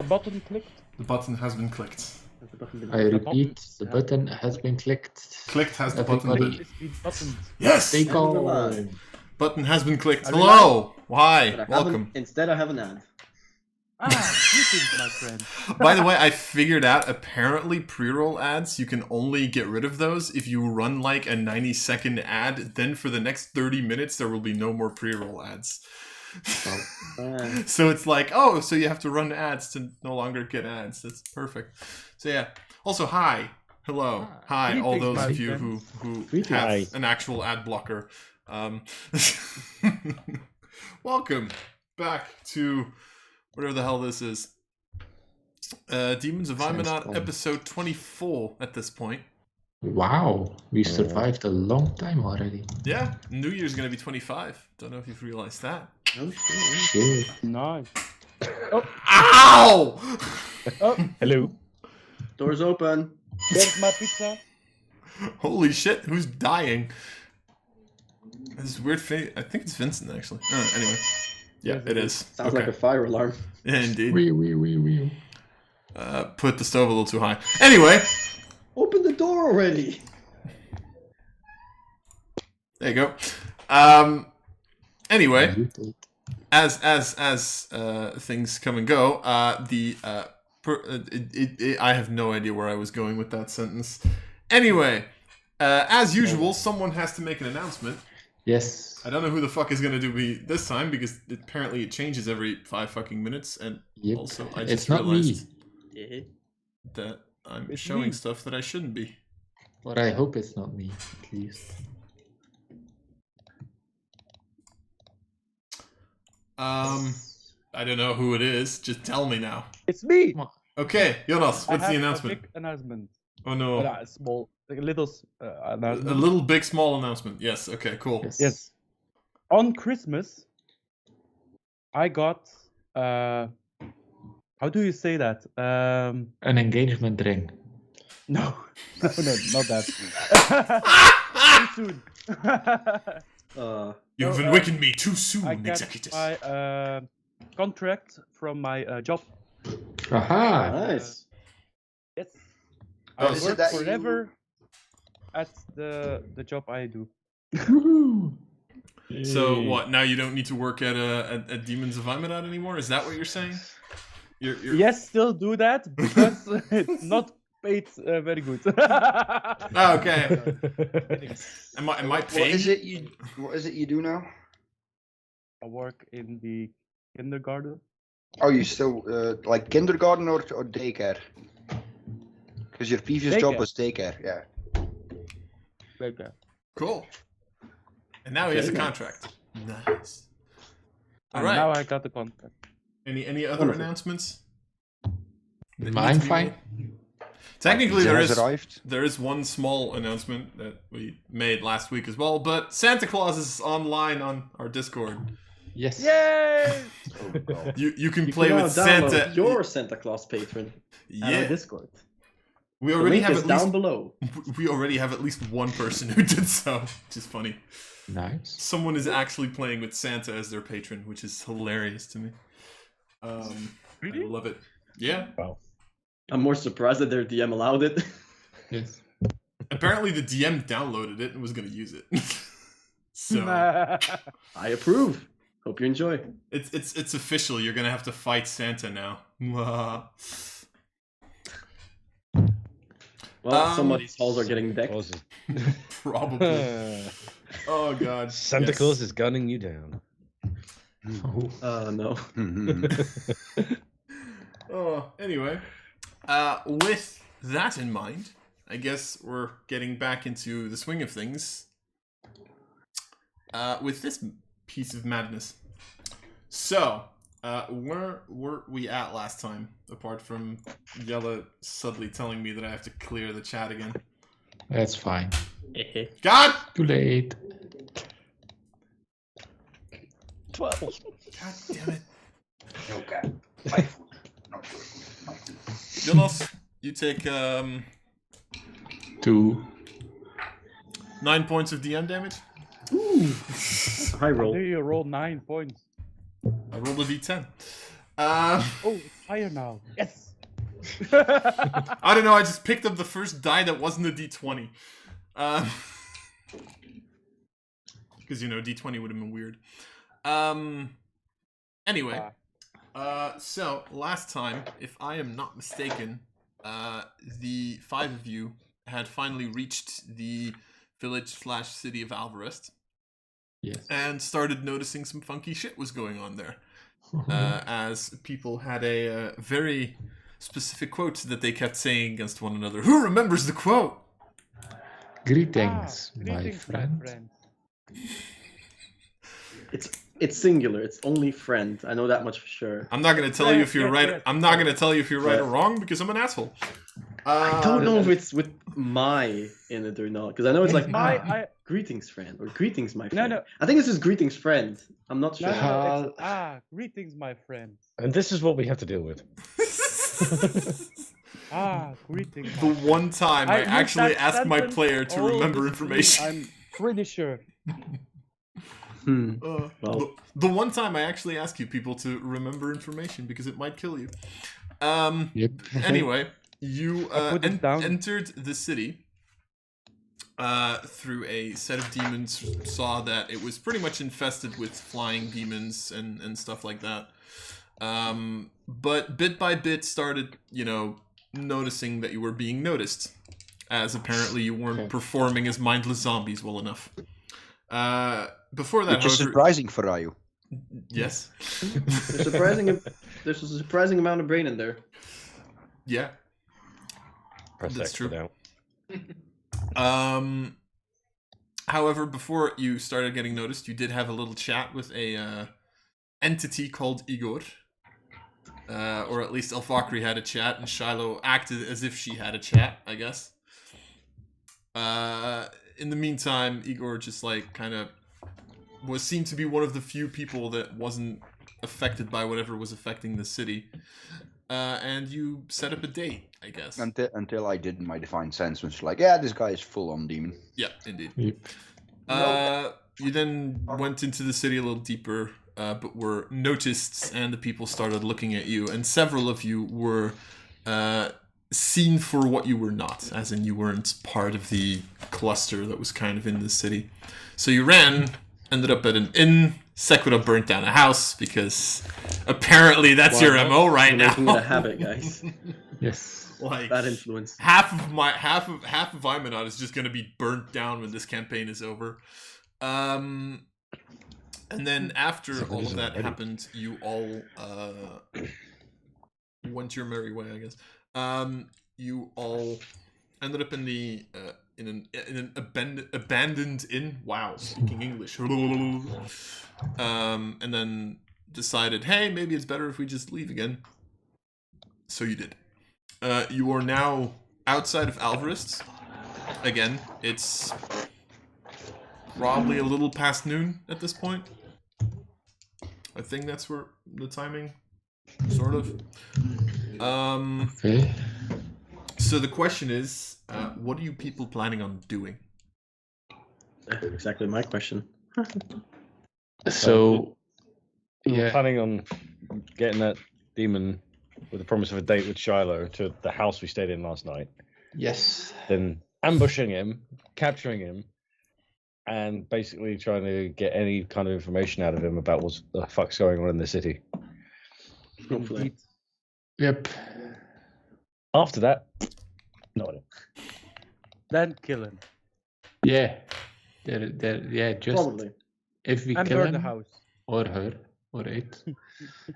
button clicked? The button has been clicked. I repeat, the button has been clicked. Clicked has the button Everybody- been... It's been buttoned. Yes! Take Everyone on. alive. Button has been clicked. Are we Hello! But Hi, I welcome. Instead, I have an ad. Greetings, my friend. By the way, I figured out apparently pre-roll ads, you can only get rid of those if you run like a 90-second ad. Then for the next 30 minutes, there will be no more pre-roll ads. So it's like, oh, so you have to run ads to no longer get ads. That's perfect. So yeah. Also, hi. Hello. Hi, all Greetings, those my of you friend. who Greetings. have Hi. an actual ad blocker. Welcome back to whatever the hell this is. Demons of Sounds Aeminad, fun. episode 24 at this point. Wow, we survived a long time already. Yeah, New Year's gonna be 25. Don't know if you've realized that. Oh, shit. Shit. Nice. Ow! Oh, Hello. Doors open. there's my pizza. Holy shit, who's dying? This weird face. I think it's Vincent, actually. Anyway. Yeah, it is. Sounds like a fire alarm. Yeah, indeed. Wee. Put the stove a little too high. Anyway, Open the door already. there you go. Anyway, as things come and go, I have no idea where I was going with that sentence. Anyway, as usual, someone has to make an announcement. Yes. I don't know who the fuck is gonna do me this time because apparently it changes every 5 fucking minutes, and Yep. also I It's just not realized Yeah. that I'm It's showing me. stuff that I shouldn't be. But I hope it's not me, at least. I don't know who it is. Just tell me now. It's me. Okay, Jonas, I what's the have announcment? A big announcement. Oh no. Small, like a little A announcement. little big small announcement. Yes, okay, cool. Yes. On Christmas, I got. How do you say that? An engagement ring. No, no, not that. Too soon. You've No, awakened me too soon, I got executive. my contract from my job. Aha! Nice. Yes. Oh, I is it work that you- forever at the job I do. Woohoo! So Yay. what? Now you don't need to work at Demons of Aeminad anymore? Is that what you're saying? You're... Yes, still do that because it's not paid very good. Oh, okay. Am I What paying? is it you do now? I work in the kindergarten. Oh, you still like kindergarten or daycare? Because your previous job Daycare. was daycare, yeah. Okay. Cool. And now he has a Okay. contract. Nice. All And right. now I got the contract. Any other Wonderful. announcements? that Mine need to be fine. made? Technically, Pizza there has is arrived. one small announcement that we made last week as well. But Santa Claus is online on our Discord. Yes. Yay! Oh, God. You can You play can now with download Santa. your Santa Claus patron on our Yeah, Discord. we The already link have is at down least below. we already have at least one person who did so, which is funny. Nice. Someone is actually playing with Santa as their patron, which is hilarious to me. I love it. Yeah. I'm more surprised that their DM allowed it. Yes. Apparently, the DM downloaded it and was going to use it. So I approve. Hope you enjoy. it's official. You're going to have to fight Santa now. Well, somebody's halls are getting decked. Probably. Oh god. Santa Yes. Claus is gunning you down. Oh. No. Oh, anyway. With that in mind, I guess we're getting back into the swing of things. With this piece of madness. So, where were we at last time? Apart from Yella suddenly telling me that I have to clear the chat again. That's fine. God! Too late. 12. God damn it. Okay. Jonas, you take 2. 9 points of DM damage. High roll. There you roll 9 points. I rolled a d10. Oh, it's higher now. Yes. I don't know. I just picked up the first die that wasn't a D20. Because D20 would have been weird. Anyway, so last time, if I am not mistaken, the 5 of you had finally reached the village/city of Alvarest. Yes. And started noticing some funky shit was going on there. As people had a very specific quote that they kept saying against one another. Who remembers the quote? Greetings, my Greetings, friend. It's singular. It's only friend. I know that much for sure. I'm not going to tell you if you're right. yes. I'm not going to tell you if you're right or wrong because I'm an asshole. I don't know if it's with my in it or not, because I know it's like greetings, friend, or greetings, my friend. No. I think this is greetings, friend. I'm not sure. No, it's, greetings, my friend. And this is what we have to deal with. Greetings. The one time I used actually that asked my sentence player to all remember the information. I'm pretty sure. Well. The one time I actually ask you people to remember information because it might kill you. Yep. Anyway, you put it down. entered the city through a set of demons, saw that it was pretty much infested with flying demons and stuff like that. But bit by bit started, noticing that you were being noticed, as apparently you weren't performing as mindless zombies well enough. Before that, Which is however, surprising for Ryu. yes, There's a surprising amount of brain in there. yeah, Press That's X for true. now. However, before you started getting noticed, you did have a little chat with a entity called Igor. Or at least Elfakri had a chat, and Shiloh acted as if she had a chat, I guess. In the meantime, Igor just seemed to be one of the few people that wasn't affected by whatever was affecting the city. And you set up a date, I guess. Until I did my divine sense, which was like, yeah, this guy is full on demon. Yeah, indeed. Yep. You then went into the city a little deeper, but were noticed, and the people started looking at you, and several of you were seen for what you were not, as in you weren't part of the cluster that was kind of in the city. So you ran, ended up at an inn. Sekura burnt down a house because apparently that's your MO right You're now. making it a habit, guys. Yes. Like Bad influence. half of Aeminad is just going to be burnt down when this campaign is over. And then after all of that happened, you all went your merry way, I guess. You all ended up in the in an abandoned inn. Wow, speaking English. And then decided, hey, maybe it's better if we just leave again. So you did. You are now outside of Alvarest. Again, it's probably a little past noon at this point. I think that's where the timing, sort of. Okay. So the question is, what are you people planning on doing? Exactly my question. So, We were yeah. planning on getting that demon with the promise of a date with Shiloh to the house we stayed in last night. Yes. Then ambushing him, capturing him, and basically trying to get any kind of information out of him about what the fuck's going on in the city. Hopefully. Yep. After that, no idea. Then kill him. Yeah. Yeah, just Probably. if we And kill burn him the house. or her or it,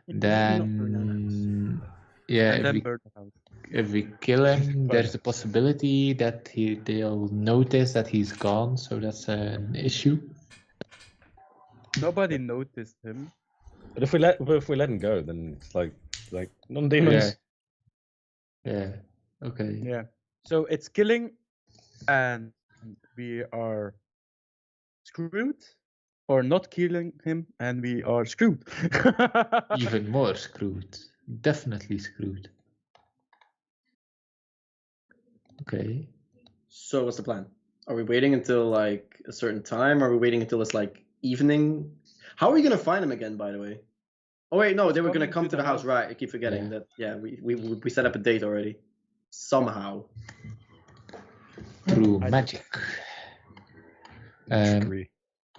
then yeah, And then burn the house. if we kill him, there's a possibility that they'll notice that he's gone, so that's an issue. Nobody noticed him. But if we let him go, then it's like non-demons. Yeah. Okay. Yeah. So it's killing, and we are screwed, or not killing him, and we are screwed. Even more screwed. Definitely screwed. Okay. So what's the plan? Are we waiting until like a certain time? Are we waiting until it's like evening? How are we gonna find him again, by the way? Oh wait, no, they were gonna coming come to to the the house, house. right? I keep forgetting that. Yeah, we set up a date already. Somehow. Through I- magic. Trickery.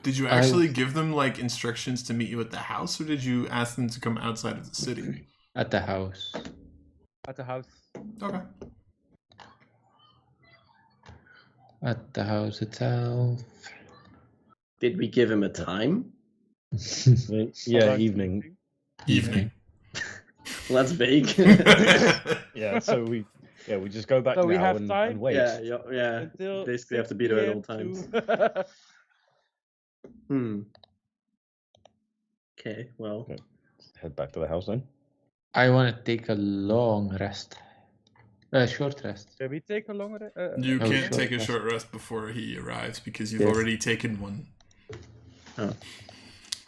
Did you I- actually give them like instructions to meet you at the house, or did you ask them to come outside of the city? At the house. At the house. Okay. At the house itself. Did we give him a time? Yeah, Around evening. Evening. Well, that's vague. Yeah, so we just go back So now we have and time? wait. yeah. Until Basically have to 6 be there at all PM times. to- Okay, well. Head back to the house then. I want to take a long rest. Short rest. Can we take a longer? You Oh, can't short take a rest. short rest before he arrives because you've Yes. already taken one. Oh.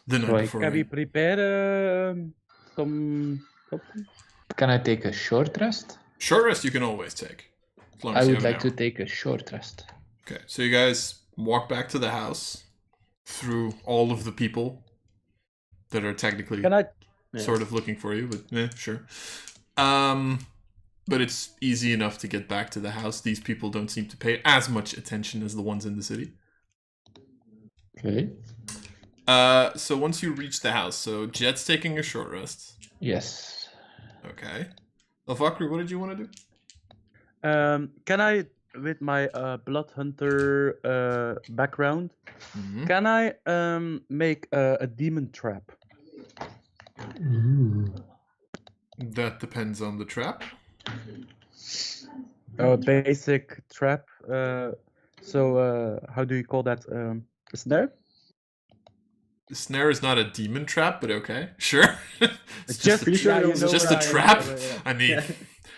The night Right. before. Can we right? prepare something? Can I take a short rest? Short rest you can always take. As long I as you would have an like to hour. take a short rest. Okay, so you guys walk back to the house through all of the people that are technically Can I? sort of looking for you, but sure. But it's easy enough to get back to the house. These people don't seem to pay as much attention as the ones in the city. Okay. So once you reach the house, so Jet's taking a short rest. Yes. Okay. Alvakri, what did you want to do? Can I, with my blood hunter background, Mhm. can I make a demon trap? Ooh. That depends on the trap. A basic trap. So how do you call that? A snare? The snare is not a demon trap, but okay, sure. It's Just pretty sure it was it's just a what I- trap. yeah. I mean, Yeah.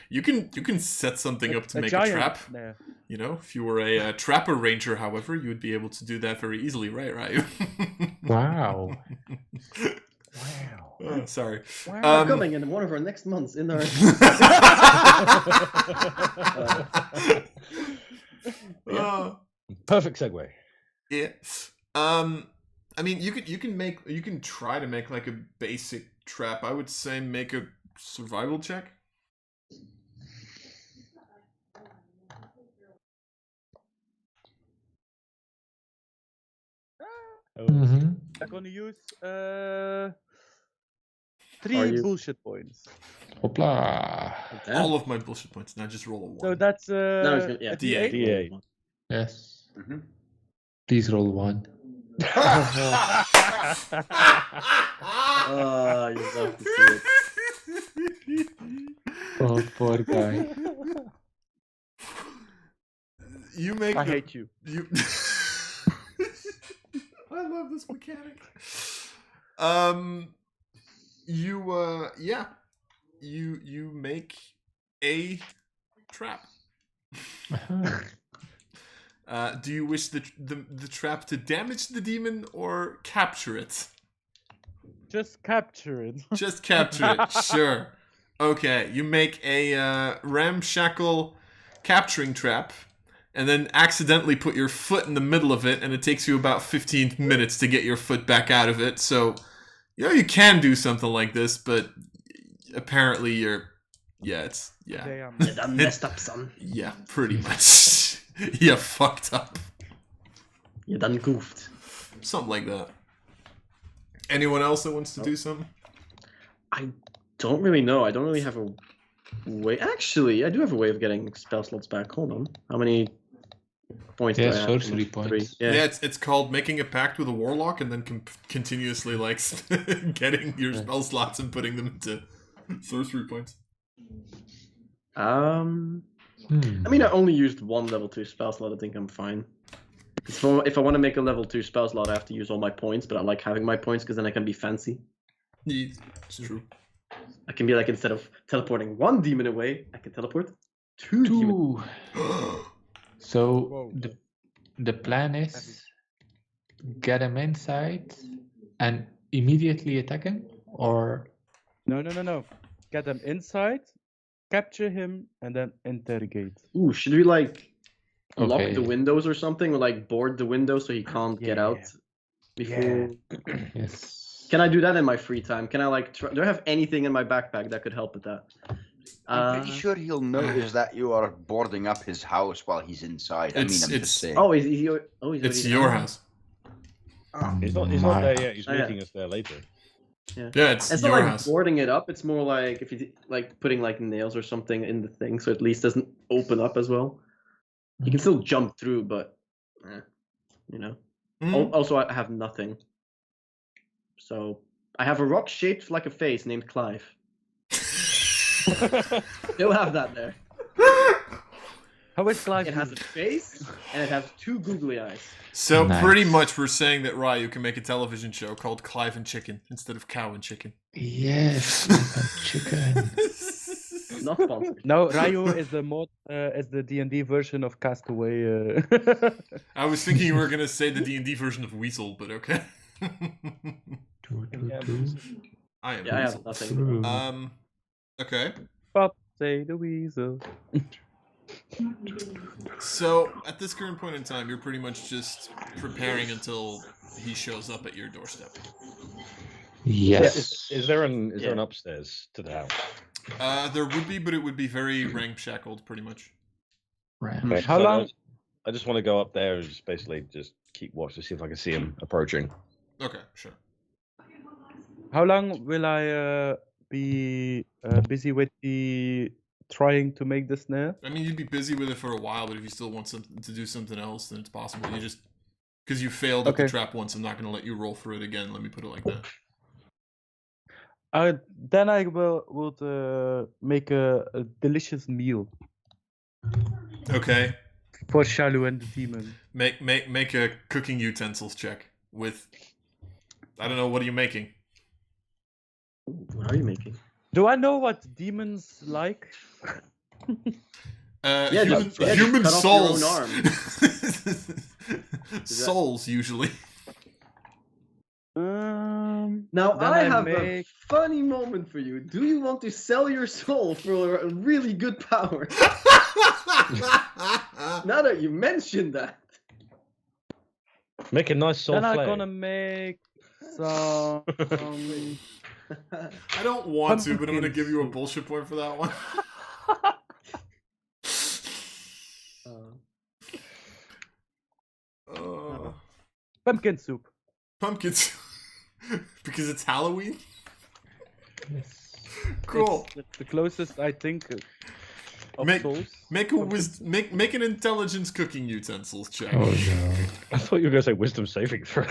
you can set something up to make a giant trap. snare. You know, if you were a trapper ranger, however, you would be able to do that very easily, right? Right. Wow. Wow. Oh, sorry. Wow. Coming in one of our next months in our. Perfect segue. Yeah. I mean, you can try to make like a basic trap. I would say make a survival check. Mm-hmm. I'm gonna use Are 3 you- bullshit points. Hopla. Damn. All of my bullshit points. Now just roll a one. So that's No, it's gonna, yeah. a D8. D8. Yes. Mhm. Please roll 1. Oh, you love to see it. Oh, poor guy. You make. I the- hate you. You. I love this mechanic. You make a trap. Do you wish the trap to damage the demon or capture it? Just capture it. Just capture it. Sure. Okay, you make a ramshackle capturing trap, and then accidentally put your foot in the middle of it, and it takes you about 15 minutes to get your foot back out of it. So, you can do something like this, but apparently it's Damn. You done messed up, son. yeah, pretty much. You fucked up. You done goofed. Something like that. Anyone else that wants to do something? I don't really know. I don't really have a way. Actually, I do have a way of getting spell slots back. Hold on. How many points do Yeah, I have? sorcery 3. points. Yeah. Yeah, it's called making a pact with a warlock and then continuously like getting your spell slots and putting them into sorcery points. I mean, I only used 1 level 2 spell slot. I think I'm fine. If I want to make a level 2 spell slot, I have to use all my points, but I like having my points because then I can be fancy. Yeah, it's true. I can be like, instead of teleporting 1 demon away, I can teleport 2 demons. 2. So Whoa. the plan is get him inside and immediately attack him, or No. Get them inside, capture him, and then interrogate. Ooh, should we like lock Okay. the windows or something, or like board the window so he can't get Yeah. out before? yes. Can I do that in my free time? Can I like? Do I have anything in my backpack that could help with that? I'm pretty sure he'll notice that you are boarding up his house while he's inside. I'm just saying. Oh, he's your. Oh, It's your house. He's not there yet. He's meeting us there later. Yeah, it's not your like house. boarding it up. It's more like if you like putting like nails or something in the thing, so at least doesn't open up as well. You can still jump through, but you know. Also, I have nothing. So I have a rock shaped like a face named Clive. You'll have that there. How is Clive? It has a face and it has 2 googly eyes. So Nice. pretty much we're saying that Ryu can make a television show called Clive and Chicken instead of Cow and Chicken. Yes, chicken. Not sponsored. No, Ryu is the mod, is the D&D version of Castaway. I was thinking you were gonna say the D&D version of Weasel, but okay. I am Yeah, I Weasel. have nothing. Okay. But say the weasel. So at this current point in time, you're pretty much just preparing until he shows up at your doorstep. Yes. Is there an upstairs to the house? There would be, but it would be very ramshackled, pretty much. Right. How long? I just want to go up there and just basically just keep watch to see if I can see him approaching. Okay, sure. How long will I be busy with the trying to make the snare? I mean, you'd be busy with it for a while, but if you still want to do something else, then it's possible. You just because you failed at the trap once, I'm not going to let you roll for it again. Let me put it like that. Then I would make a delicious meal Okay. for Shalu and the demon. Make a cooking utensils check with. I don't know. What are you making? What are you making? Do I know what demons like? Human cut off souls. your own arm. Souls usually. Now Then I I have make- a funny moment for you. Do you want to sell your soul for a really good power? Now that you mentioned that. Make a nice soul Then I'm flare. gonna make some. I don't want to, but I'm gonna Pumpkin give you a soup. bullshit point for that one. Pumpkin soup. Pumpkin soup. Because it's Halloween? Yes. Cool. It's the closest I think of Make- souls. Make an intelligence cooking utensils check. Oh no. I thought you were going to say wisdom saving throw.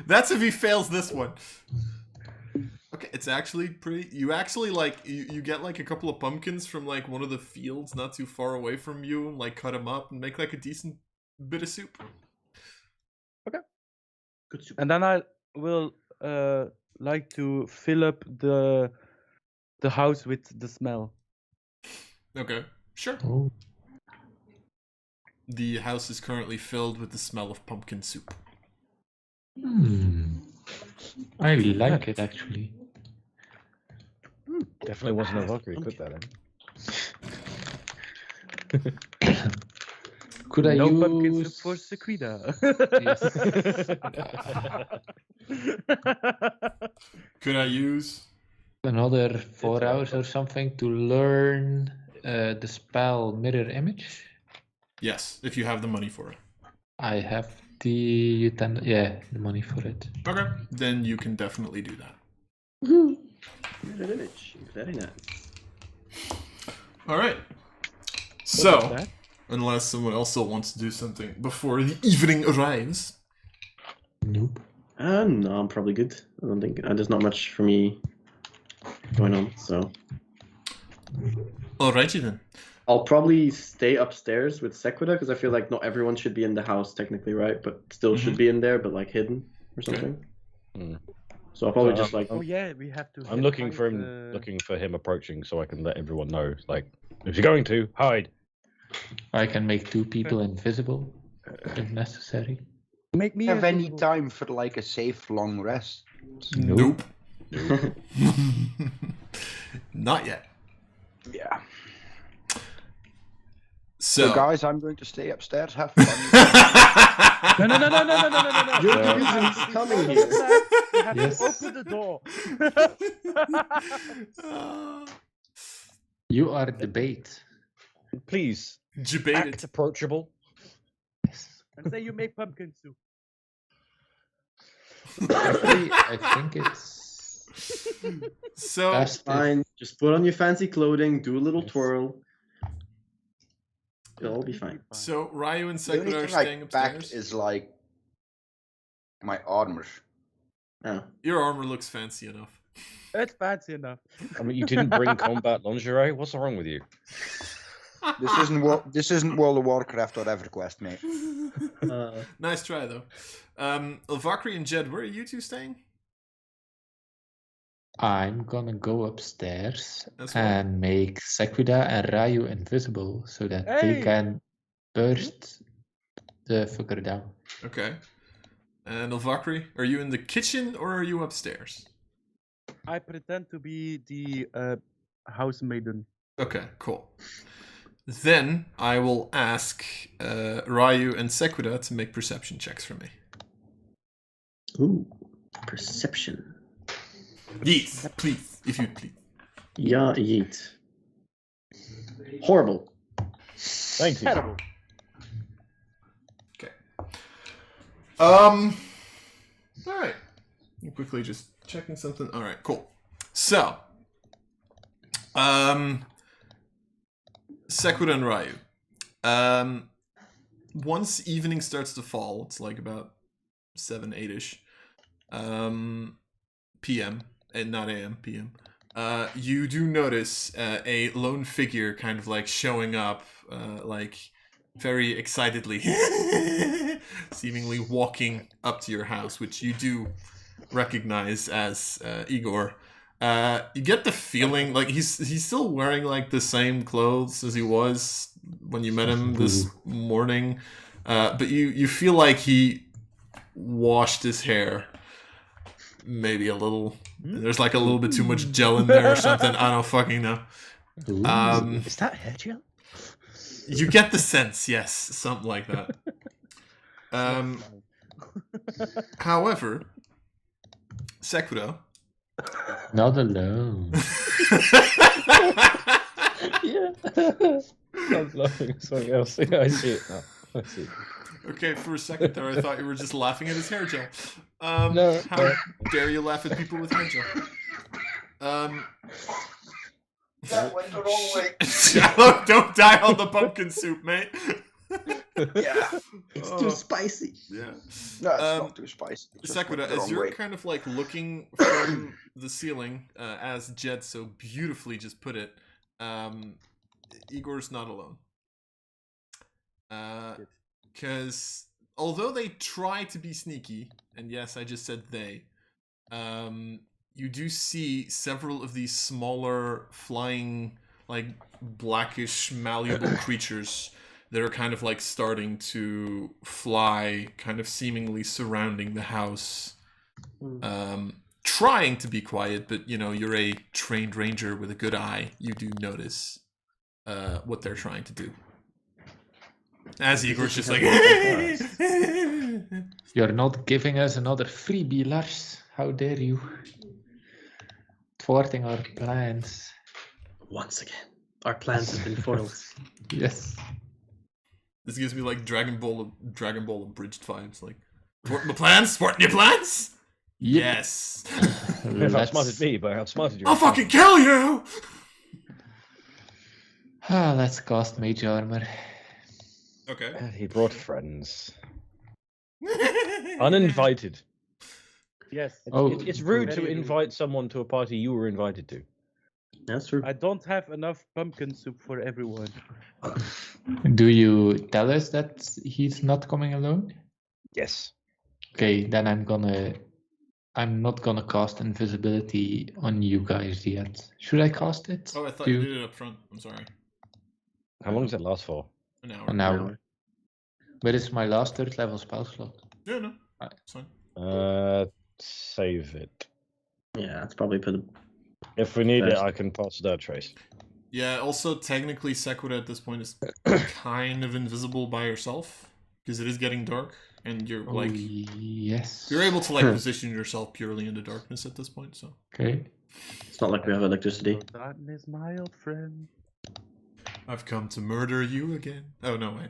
That's if he fails this one. Okay, it's actually pretty. You actually you get like a couple of pumpkins from like one of the fields not too far away from you, and like cut them up and make like a decent bit of soup. Good soup. And then I will like to fill up the house with the smell. Okay, sure. Oh. The house is currently filled with the smell of pumpkin soup. I like it actually. Definitely wasn't a Valkyrie. Put that in. Could I No use? pumpkin soup for Sequida. Could I use? Another 4 hours or something to learn the spell Mirror Image? Yes, if you have the money for it. I have the the money for it. Okay, then you can definitely do that. Good image. Very nice. All right. So, that? unless someone else still wants to do something before the evening arrives. Nope. No, I'm probably good. I don't think there's not much for me going on, so Alrighty then. I'll probably stay upstairs with Sequida because I feel like not everyone should be in the house technically, right? But still should be in there, but like hidden or something. Hmm. So I'll probably So, just like Oh yeah, we have to. I'm looking for him approaching so I can let everyone know. Like, if you're going to hide. I can make 2 people invisible if necessary. Make me Have any invisible. time for like a safe long rest? Nope. Not yet. Yeah. So guys, I'm going to stay upstairs. Have fun. No. You're the reason he's coming here. You have Yes. to open the door. You are the bait. Please Debated. act approachable. And say you make pumpkin soup. Actually, I think it's So best if Fine. Just put on your fancy clothing, do a little Yes. twirl. It'll all be fine. So Ryu and The only Sequid are thing I staying back upstairs. is like my armor. Oh. Your armor looks fancy enough. It's fancy enough. I mean, you didn't bring combat lingerie. What's wrong with you? This isn't World of Warcraft or EverQuest, mate. Nice try though. Valkyrie and Jed, where are you two staying? I'm gonna go upstairs As well. and make Sequida and Ryu invisible so that they Hey! can burst the fucker down. Okay. And Valkyrie, are you in the kitchen or are you upstairs? I pretend to be the housemaiden. Okay, cool. Then I will ask Ryu and Sequida to make perception checks for me. Ooh, perception. Yes, please, if you please. Yeah, yeet. Horrible. Thank you. Terrible. Okay. All right. I'm quickly just checking something. All right, cool. So, Sequida and Ryu. Once evening starts to fall, it's like about 7, 8ish. PM, and not AM, PM. You do notice a lone figure kind of like showing up, like very excitedly, seemingly walking up to your house, which you do recognize as Igor. You get the feeling like he's still wearing like the same clothes as he was when you met him this morning, but you feel like he washed his hair maybe a little. There's like a little bit too much gel in there or something. I don't fucking know. Is that hair gel? You get the sense, yes, something like that. However, Sequida. Not alone. Yeah. I'm laughing at something else. Yeah, I see it now. I see it. Okay, for a second there, I thought you were just laughing at his hair gel. No, How no. dare you laugh at people with hair gel? That went the wrong way. Shallow, don't die on the pumpkin soup, mate. Yeah. It's Oh. too spicy. Yeah. No, it's not too spicy. It just went Sequida, the as wrong you're way. kind of like looking from the ceiling, as Jed so beautifully just put it, Igor's not alone. Because although they try to be sneaky, and yes, I just said they, you do see several of these smaller flying, like blackish, malleable creatures that are kind of like starting to fly, kind of seemingly surrounding the house. Trying to be quiet, but you know, you're a trained ranger with a good eye. You do notice what they're trying to do. As Igor's just like... You're not giving us another freebie, Lars. How dare you? Thwarting our plans. Once again, our plans have been foiled. Yes. This gives me like Dragon Ball abridged vibes. Like, thwarting my plans? Thwarting your plans? Yep. Yes. You've outsmarted me, but I outsmarted you. I'll fucking kill you! Let's cast Mage Armor. Okay. And he brought friends. Uninvited. Yes. Oh, It's rude to very rude. invite someone to a party you were invited to. That's true. I don't have enough pumpkin soup for everyone. Do you tell us that he's not coming alone? Yes. Okay, then I'm not gonna cast invisibility on you guys yet. Should I cast it? Oh, I thought Do you did it up front. I'm sorry. How long does it last for? An hour. An hour. But it's my last 3rd level spell slot. Yeah, no. It's fine. Save it. Yeah, it's probably for the. If we need it, First. I can pass it out, Trace. Yeah, also technically Sequita at this point is kind of invisible by yourself because it is getting dark and you're Oh, yes. you're able to like position yourself purely in the darkness at this point, so. Okay. It's not like we have electricity. Darkness, my old friend. I've come to murder you again. Oh no, wait.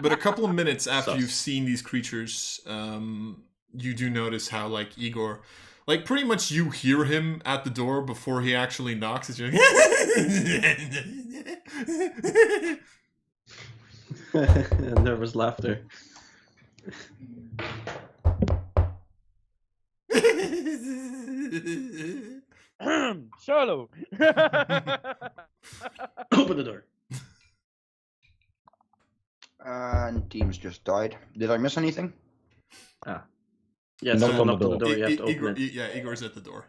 But a couple of minutes after Sus. you've seen these creatures, you do notice how like Igor, like pretty much you hear him at the door before he actually knocks. It's Nervous laughter. Charlo. Open the door. And teams just died. Did I miss anything? Yeah, Knock someone on the knocked on the door. You have to Igor, open it. yeah, Igor's at the door.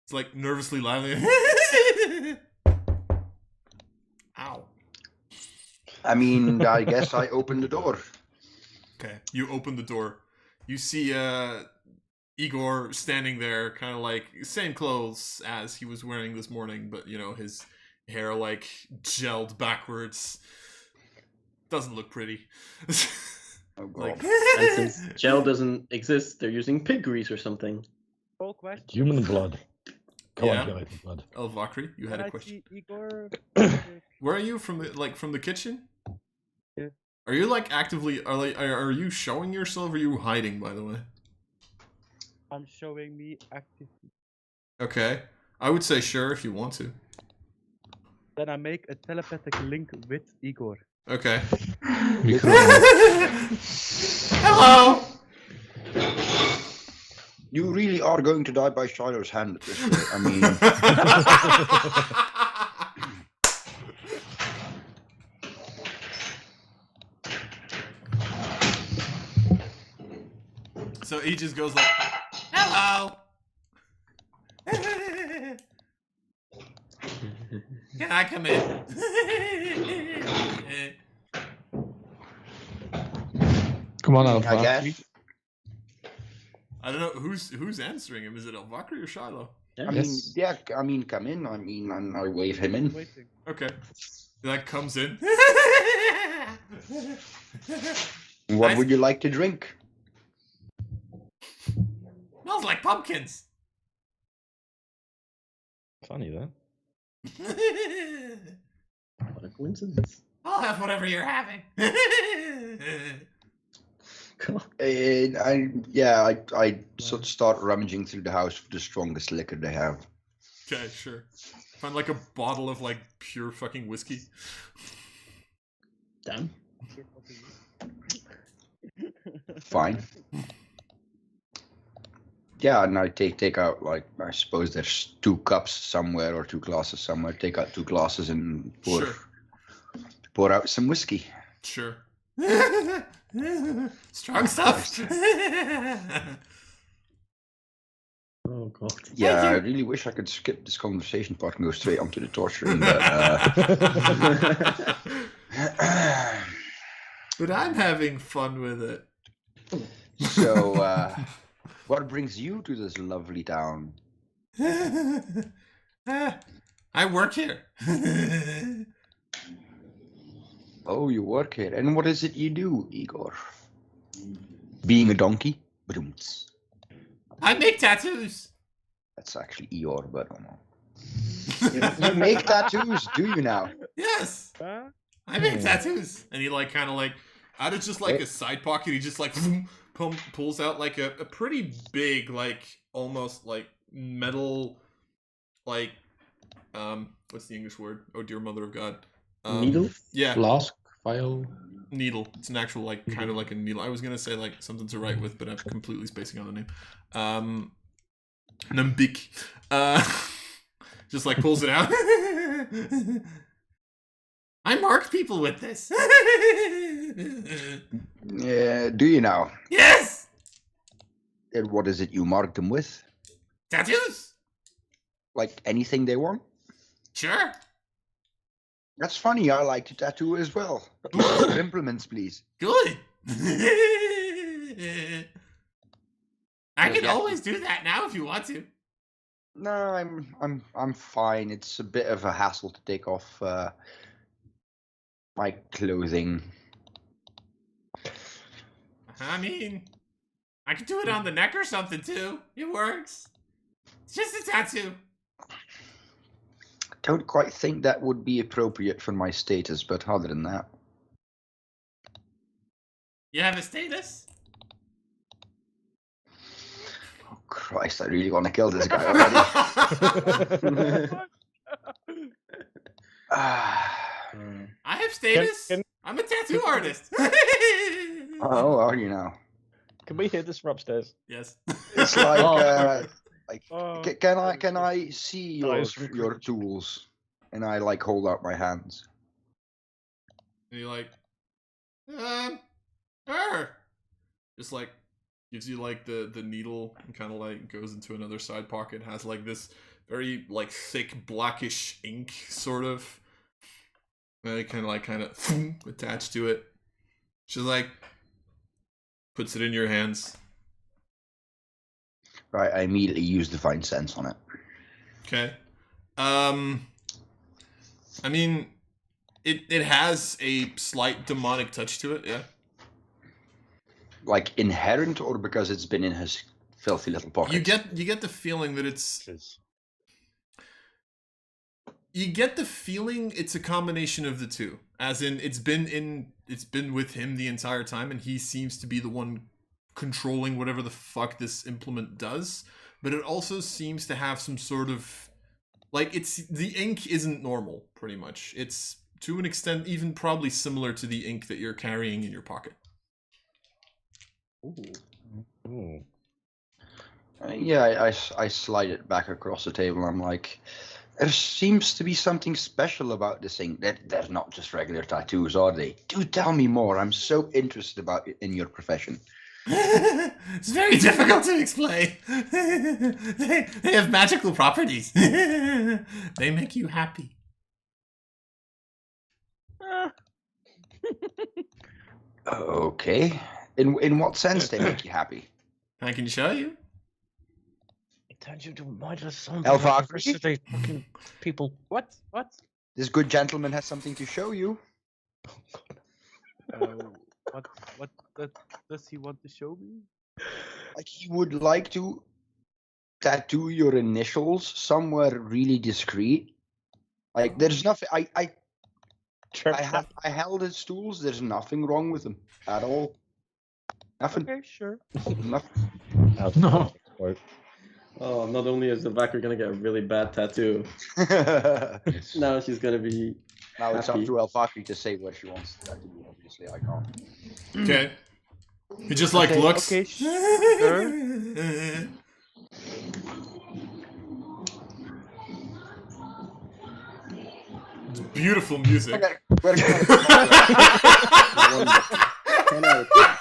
It's like nervously loudly. Ow. I mean, I guess I opened the door. Okay, you open the door. You see Igor standing there, kind of like same clothes as he was wearing this morning, but you know his hair like gelled backwards. Doesn't look pretty. Oh god. Like, And since gel doesn't exist, they're using pig grease or something. Full question. Human blood. Come Yeah. on, get out of blood. Elvakri, you had Can a I question. see Igor? Where are you from? From the kitchen? Yeah. Are you like actively? Are you showing yourself? Or are you hiding? By the way. I'm showing me actively. Okay, I would say sure if you want to. Then I make a telepathic link with Igor. Okay. Hello. You really are going to die by Shiloh's hand at this rate. I mean, So he just goes like, "Hello." Can I come in? Come on, I Alvarest. guess. I don't know who's answering him. Is it Elvakri or Shiloh? I mean, Yes. yeah. I mean, come in. I mean, and I wave him in. Waiting. Okay. That comes in. What Nice. would you like to drink? Smells like pumpkins. Funny that. What a coincidence. I'll have whatever you're having. God. I sort of start rummaging through the house for the strongest liquor they have. Okay, sure. Find like a bottle of like pure fucking whiskey. Damn. Fine. Yeah, and I take out, like, I suppose there's 2 cups somewhere or 2 glasses somewhere. Take out 2 glasses and pour out some whiskey. Sure. Strong stuff. Oh god. Yeah, Thank I you. really wish I could skip this conversation part and go straight onto the torturing, but But I'm having fun with it. so, what brings you to this lovely town? I work here. Oh, you work here. And what is it you do, Igor? Being a donkey? Ba-doom-ts. I make tattoos. That's actually Eeyore, but I don't know. You make tattoos, do you now? Yes, Huh? I make tattoos. And he like kind of like out of just like a side pocket, he just like pulls out like a pretty big like almost like metal like what's the English word? Oh dear mother of God. Needle? Yeah, Flask, vial. needle. It's an actual like kind of like a needle. I was gonna say like something to write with, but I'm completely spacing on the name. Nambik. Just like pulls it out. I marked people with this. Yeah, do you now? Yes, And what is it you mark them with? tattoos. Like anything they want? Sure. That's funny, I like to tattoo as well. But more implements, please. Good. I can Yeah. always do that now if you want to. No, I'm fine. It's a bit of a hassle to take off my clothing. I mean, I could do it on the neck or something too. It works. It's just a tattoo. Don't quite think that would be appropriate for my status, but other than that. You have a status? Oh Christ, I really want to kill this guy already. I have status. I'm a tattoo artist. Oh, are you now? Can we hear this from upstairs? Yes. It's like, Oh, can I see your tools? And I like hold out my hands. And you're like, just like gives you like the needle and kind of like goes into another side pocket. Has like this very like thick blackish ink sort of. And kind of attached to it. She's like, puts it in your hands. Right, I immediately use Divine Sense on it. Okay. I mean, it has a slight demonic touch to it, yeah. Like inherent, or because it's been in his filthy little pocket? You get the feeling that it's. You get the feeling it's a combination of the two. As in, it's been with him the entire time, and he seems to be the one controlling whatever the fuck this implement does. But it also seems to have some sort of, like, it's the ink isn't normal, pretty much. It's to an extent even probably similar to the ink that you're carrying in your pocket. Ooh. Yeah, I slide it back across the table. I'm like, there seems to be something special about this thing. They're not just regular tattoos, are they? Do tell me more. I'm so interested about it in your profession. It's very difficult to explain. They have magical properties. They make you happy. Okay. In what sense they make you happy? I can show you. It turns you into a mindless zombie. Alpha like the Agree? rest of the fucking people. What? This good gentleman has something to show you. What does he want to show me? Like he would like to tattoo your initials somewhere really discreet. Like there's nothing. I held his tools. There's nothing wrong with them at all. Nothing. Okay, sure. Nothing. No. Oh, not only is the Vacker gonna get a really bad tattoo, now she's gonna be. Now it's up Happy. to Elfakri to say what she wants to tattoo. Obviously, I can't. Okay. He just like Okay, looks. okay, sure. It's beautiful music. Okay, we're gonna 10 out of 10.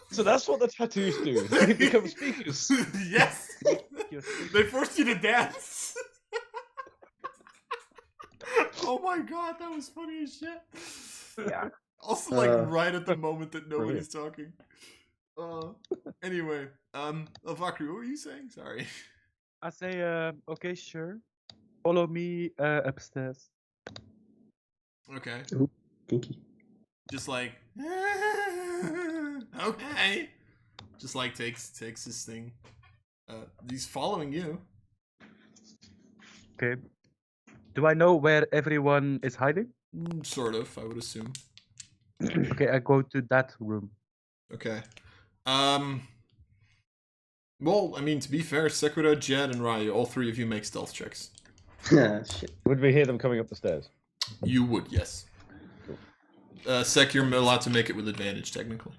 So that's what the tattoos do. They become speakers. Yes. They forced you to dance. Oh my god, that was funny as shit. Yeah. Also, like right at the moment that nobody's talking. Anyway, Vakru, what were you saying? Sorry. I say, okay, sure. Follow me upstairs. Okay. Kinky. Just like okay. Just like takes his thing. He's following you. Okay. Do I know where everyone is hiding? Sort of, I would assume. Okay, I go to that room. Okay. Well, I mean, to be fair, Sakura, Jed, and Ryu, all three of you make stealth checks. Shit. Would we hear them coming up the stairs? You would, yes. Sek, you're allowed to make it with advantage, technically.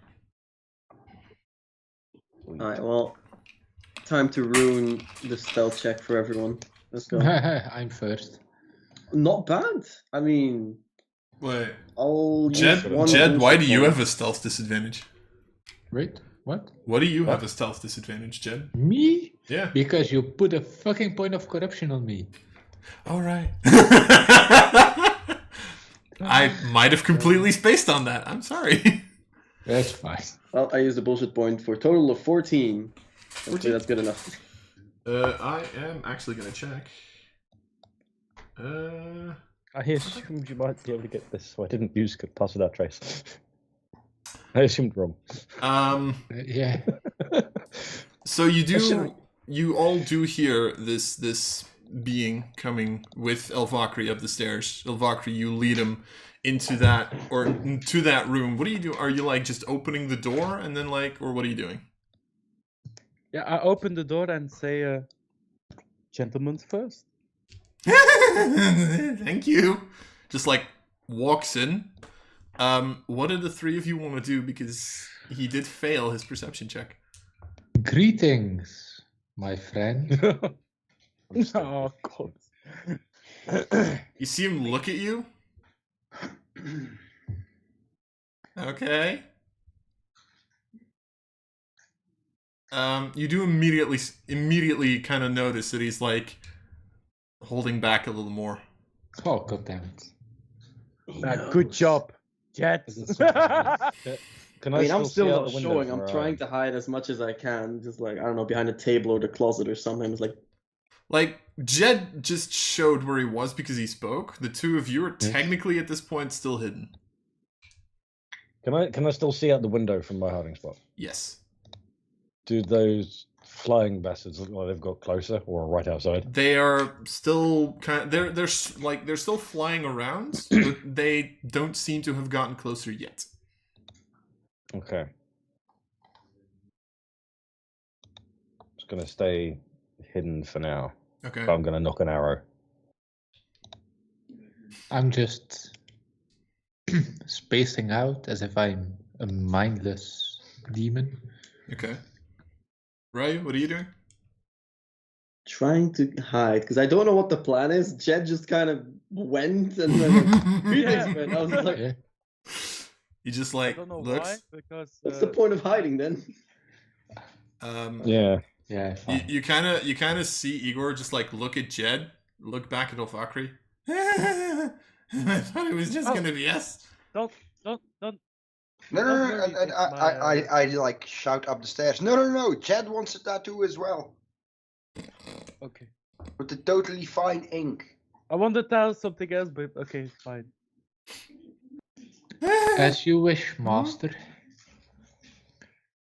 Alright, well, time to ruin the stealth check for everyone. Let's go. I'm first. Not bad. I mean, Wait. I'll use Jed, one why do you bonus have a stealth disadvantage? Wait, what? What do you have a stealth disadvantage, Jed? Me? Yeah. Because you put a fucking point of corruption on me. All right. I might have completely spaced on that. I'm sorry. That's fine. Well, I used a bullshit point for a total of 14. Hopefully that's good enough. I am actually gonna check. I assumed you might be able to get this, so I didn't use pass without trace. I assumed wrong. Yeah. So you all do hear this being coming with Elvakri up the stairs. Elvakri, you lead him into that to that room. What do you do? Are you like just opening the door and then like, or what are you doing? Yeah, I open the door and say, "Gentlemen's first." Thank you. Just like walks in. What do the three of you want to do? Because he did fail his perception check. Greetings, my friend. Oh God. You see him look at you. Okay. You do immediately kind of notice that he's like holding back a little more. Oh, God damn it. Good job, Jet. Can I mean, I'm see still out not the window showing. from I'm where I trying am? to hide as much as I can. Just like, I don't know, behind a table or the closet or something. It's Like, Jed just showed where he was because he spoke. The two of you are Yes. technically at this point still hidden. Can I still see out the window from my hiding spot? Yes. Do those flying bastards look like they've got closer or right outside? They are still they're still flying around, but they don't seem to have gotten closer yet. Okay. Just gonna stay hidden for now. Okay. But I'm gonna knock an arrow. I'm just spacing out as if I'm a mindless demon. Okay. Ryu, what are you doing? trying to hide because I don't know what the plan is. Jed just kind of went and then Yeah. went. I was like, Yeah. He just I like don't know looks. why, because what's the point of hiding then? Yeah. Yeah, fine. You kind of see Igor just like look at Jed, look back at Olfakri. I thought it was just gonna be us. don't. No, Don't no, worry, no. it's I like shout up the stairs. No. Jed wants a tattoo as well. Okay. With the totally fine ink. I want to tell something else, but okay, fine. As you wish, master.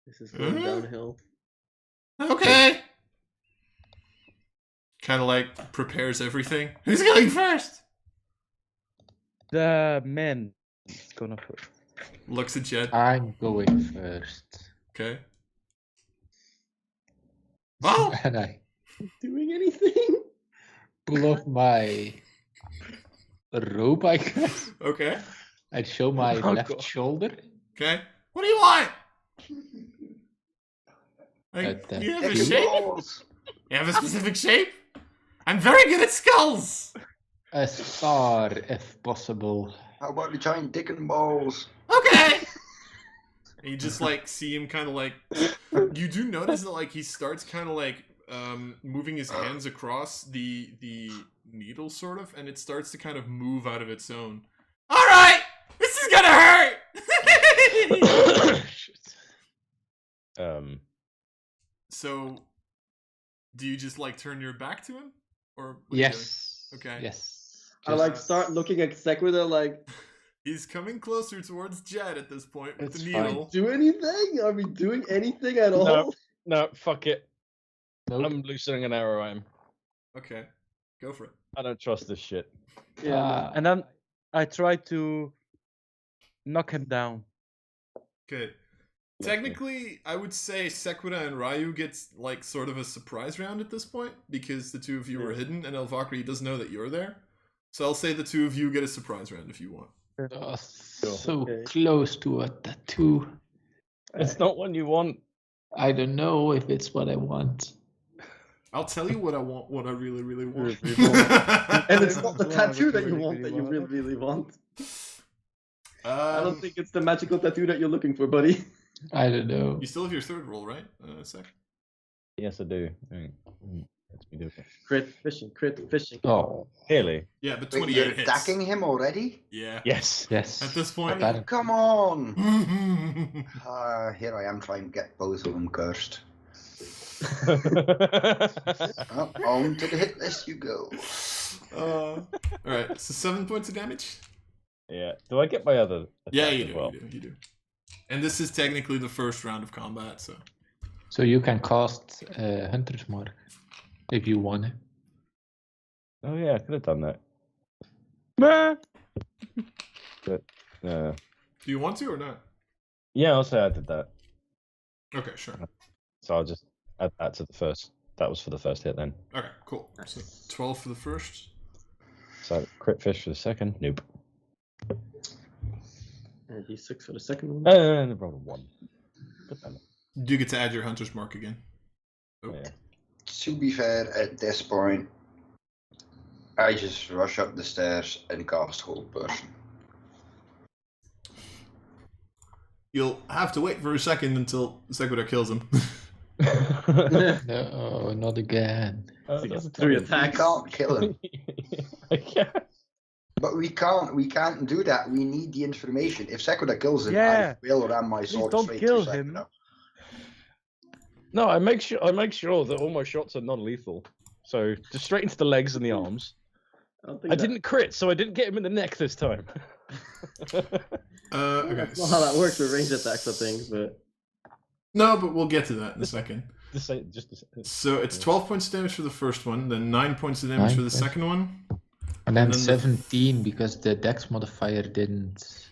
This is going downhill. Okay. Kind of like prepares everything. Who's going first? The man is gonna first. Looks at Jed. I'm going first. Okay. Well, And I Doing anything? pull off my robe, I guess. okay. I'd show my Oh, left God. shoulder. Okay. What do you want? Like, That- you have a Dick and shape? balls. You have a specific shape? I'm very good at skulls. A star, if possible. How about the giant dick and balls? Okay. And you just like see him kind of like. You do notice that like he starts kind of like moving his hands across the needle sort of, and it starts to kind of move out of its own. All right, this is gonna hurt. So, do you just like turn your back to him, or what are you Yes. doing? Okay. Yes. I like start looking at Sequita like, He's coming closer towards Jed at this point with It's the fine. needle. do anything? Are we doing anything at all? No, fuck it. Nope. I'm loosening an arrow at him. Okay, go for it. I don't trust this shit. Yeah. And then I try to knock him down. Okay. Technically, I would say Sequita and Ryu gets like sort of a surprise round at this point because the two of you are hidden and Elvakri doesn't know that you're there. So I'll say the two of you get a surprise round if you want. Oh, so Okay. close to a tattoo. It's not one you want. I don't know if it's what I want. I'll tell you what I want, what I really, really want. And it's not the Well, tattoo that you really, want really that you want. really, really want. I don't Um, think it's the magical tattoo that you're looking for, buddy. I don't know. you still have your third roll, right? Sec? Yes, I do. Let's be doing it. Crit fishing. Oh, really? Yeah, but Wait, 28 you're hits. attacking him already? Yeah. Yes. Yes. At this point. Apparently. Come on! Here I am trying to get both of them cursed. Oh, on to the hit list you go. Alright, so 7 points of damage? Yeah. Do I get my other? Yeah, attack you as do, well? you do. And this is technically the first round of combat, so. So you can cast Hunter's Mark if you want it. Oh yeah, I could have done that. Meh. But Do you want to or not? yeah, I'll say I did that. Okay, sure. So I'll just add that to the first. That was for the first hit then. Okay, cool. So 12 for the first. So crit fish for the second. Nope. And D6 for the second one. And I rolled a 1. Good damn it. You get to add your hunter's mark again. Oh. Yeah. To be fair, at this point, I just rush up the stairs and cast Hold Person. You'll have to wait for a second until Seguida kills him. No, not again. He gets 3 We attacks. can't kill him. Yeah. But we can't do that. We need the information. If Sequida kills him, Yeah. I will ram my Please sword don't straight kill to him. Sequida. No, I make sure that all my shots are non-lethal. So just straight into the legs and the arms. I didn't crit, so I didn't get him in the neck this time. Okay. That's not how that works with range attacks, I think, but... No, but we'll get to that in a second. Just So it's 12 points of damage for the first one, then 9 points of damage 9 for the points. second one. And then And then the- 17 because the dex modifier didn't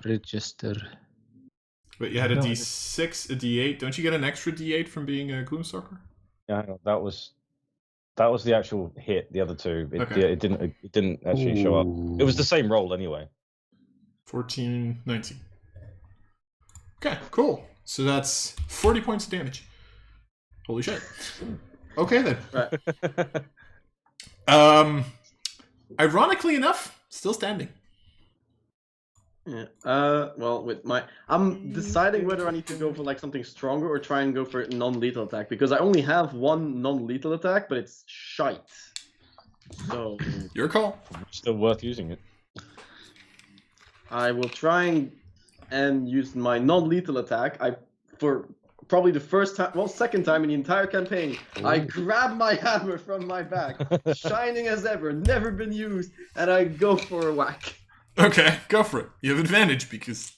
register. But you had a No, D6, a D8. Don't you get an extra D8 from being a Gloomstalker? yeah, that was the actual hit. The other two, Okay. it didn't actually show up. It was the same roll anyway. 14, 19. Okay, cool. So that's 40 points of damage. Holy shit. Okay then. Right. Ironically enough, still standing. Yeah. Well, with my... I'm deciding whether I need to go for, like, something stronger or try and go for a non-lethal attack, because I only have one non-lethal attack, but it's shite. So... Your call. Still worth using it. I will try and use my non-lethal attack. For probably the first time, well, second time in the entire campaign, I grab my hammer from my back, shining as ever, never been used, and I go for a whack. Okay, go for it. You have advantage because...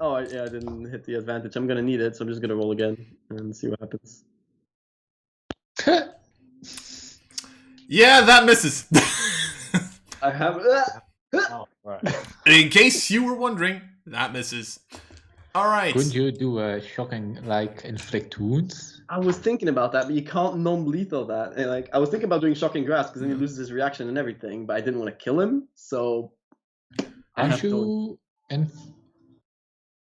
Oh, yeah, I didn't hit the advantage. I'm gonna need it, so I'm just gonna roll again and see what happens. Yeah, that misses. I have... Oh, right. In case you were wondering, that misses. Alright. Couldn't you do a shocking, like, inflict wounds? I was thinking about that, but you can't non-lethal that. And, like, I was thinking about doing shocking grasp because then he loses his reaction and everything, but I didn't want to kill him, so I have Aren't to. you...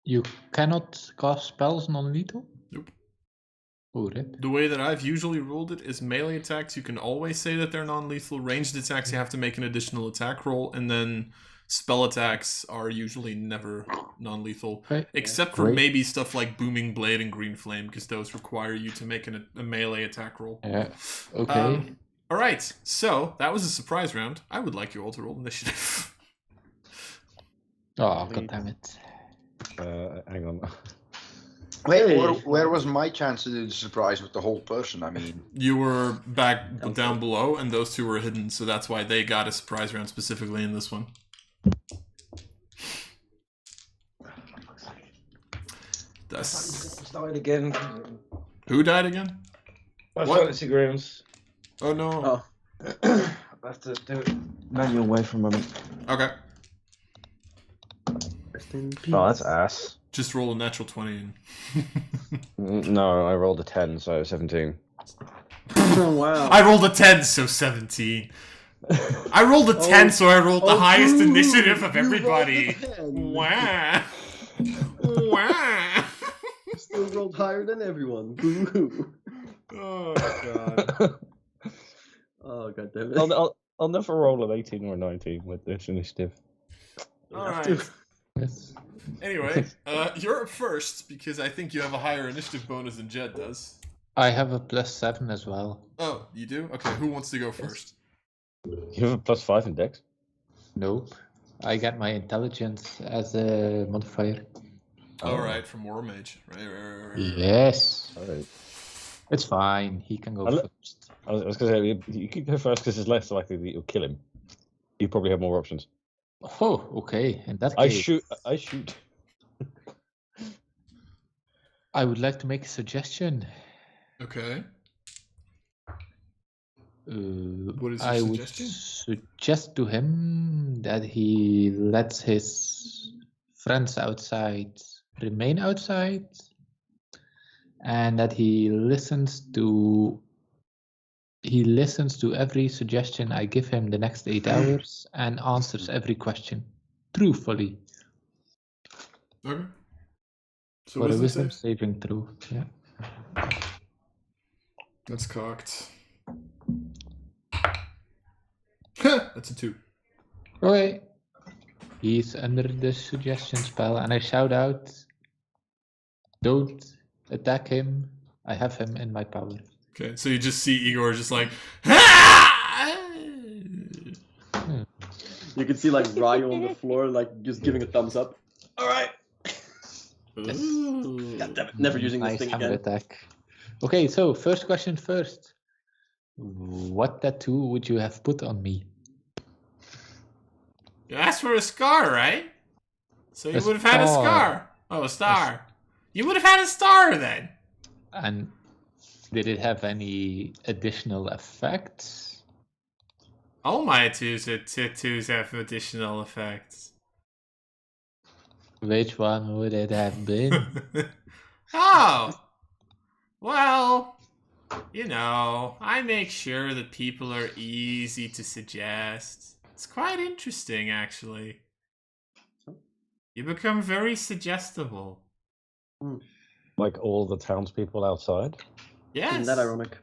You cannot cast spells non-lethal? Nope. Oh, rip. The way that I've usually ruled it is melee attacks, you can always say that they're non-lethal. Ranged attacks, you have to make an additional attack roll. And then spell attacks are usually never non-lethal. Right. Except for Great. maybe stuff like Booming Blade and Green Flame, because those require you to make a melee attack roll. Yeah, okay. Alright, so that was a surprise round. I would like you all to roll initiative. Oh, goddammit. Hang on. Wait, Hey. where was my chance to do the surprise with the whole person? I mean, You were back down below, and those two were hidden, so that's why they got a surprise round specifically in this one. That's... Died again. Who died again? My What? fantasy grooms. Oh no. Oh, I have to do it manual way for a moment. Okay. rest in peace. Oh, that's ass. Just roll a natural 20 and... No, I rolled a 10, so 17. Oh, wow. I rolled a 10, so 17. I rolled a 10, so I rolled the highest boo! initiative of You rolled everybody. a 10. Wah. Wah. You still rolled higher than everyone. Boo. Oh, God. Oh, god damn it. I'll never roll an 18 or a 19 with this initiative. You All have right. to. Yes. Anyway, you're up first, because I think you have a higher initiative bonus than Jed does. I have a +7 as well. Oh, you do? Okay, who wants to go first? You have a +5 in Dex. Nope. I get my intelligence as a modifier. All right, from War Mage. Right. Yes. All right. It's fine. He can go first. I was going to say, you could go first because it's less likely that you'll kill him. You probably have more options. Oh, okay. In that I case, shoot. I would like to make a suggestion. Okay. What is your I suggestion? would suggest to him that he lets his friends outside remain outside, and that he listens to every suggestion I give him the next 8 hours and answers every question truthfully. Okay. So For a wisdom wisdom save? saving throw. Yeah. That's cocked. That's a 2. Okay. He's under the suggestion spell, and I shout out, "Don't attack him. I have him in my power." Okay, so you just see Igor just like, You can see like Ryo on the floor, like just giving a thumbs up. All right. Yes. God damn it! Never using Nice this thing hammer again. attack. Okay, so first question first. What tattoo would you have put on me? You asked for a scar, right? So you A would have had a star. scar. Oh, a star. You would have had a star then. And did it have any additional effects? All my tattoos have additional effects. Which one would it have been? Oh! Well, you know, I make sure that people are easy to suggest. It's quite interesting, actually. You become very suggestible. Like all the townspeople outside. Yes. Isn't that ironic?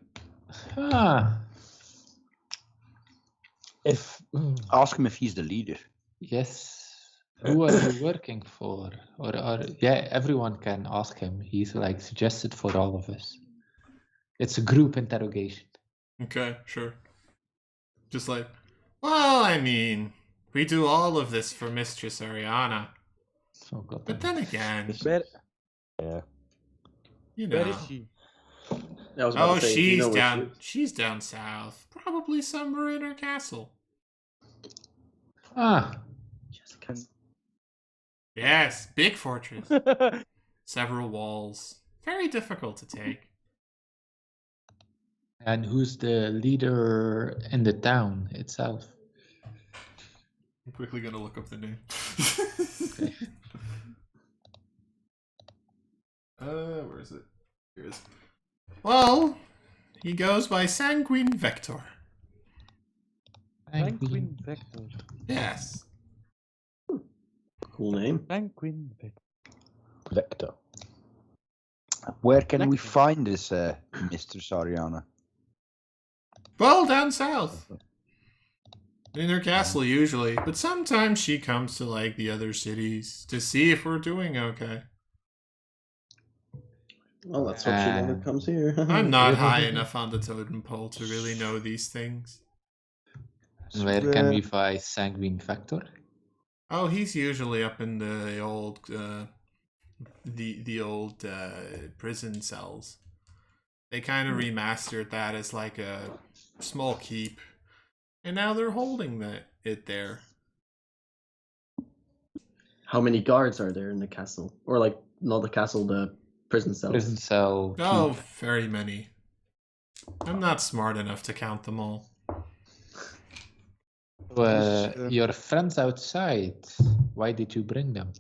If Ask him if he's the leader. Yes. Who are you working for? Or yeah, everyone can ask him. He's like suggested for all of us. It's a group interrogation. Okay, sure. Just like, well, I mean, we do all of this for Mistress Ariana. Oh, God. But then again, yeah, you Where know. is she? I was about Oh, to say, do you she's know where down. she is? She's down south, probably somewhere in her castle. Jessica. Yes, big fortress, several walls, very difficult to take. And who's the leader in the town itself? I'm quickly gonna look up the name. Okay. Where is it? Here it is. Well, he goes by Sanguine Vector. Sanguine Vector. Yes. Cool name. Sanguine Vector. Vector. Where can we Vector. find this Mr. Sariana? Well, down south. In her castle, usually. But sometimes she comes to, like, the other cities to see if we're doing okay. Well, let's hope she never comes here. I'm not high enough on the totem pole to really know these things. Where can we find Sanguine Vector? Oh, he's usually up in the old, the old prison cells. They kind of remastered that as like a small keep, and now they're holding it there. How many guards are there in the castle? Or like, not the castle, the prison cell? Prison cell. Oh, keep. very many. I'm not smart enough to count them all. Your friends outside, why did you bring them?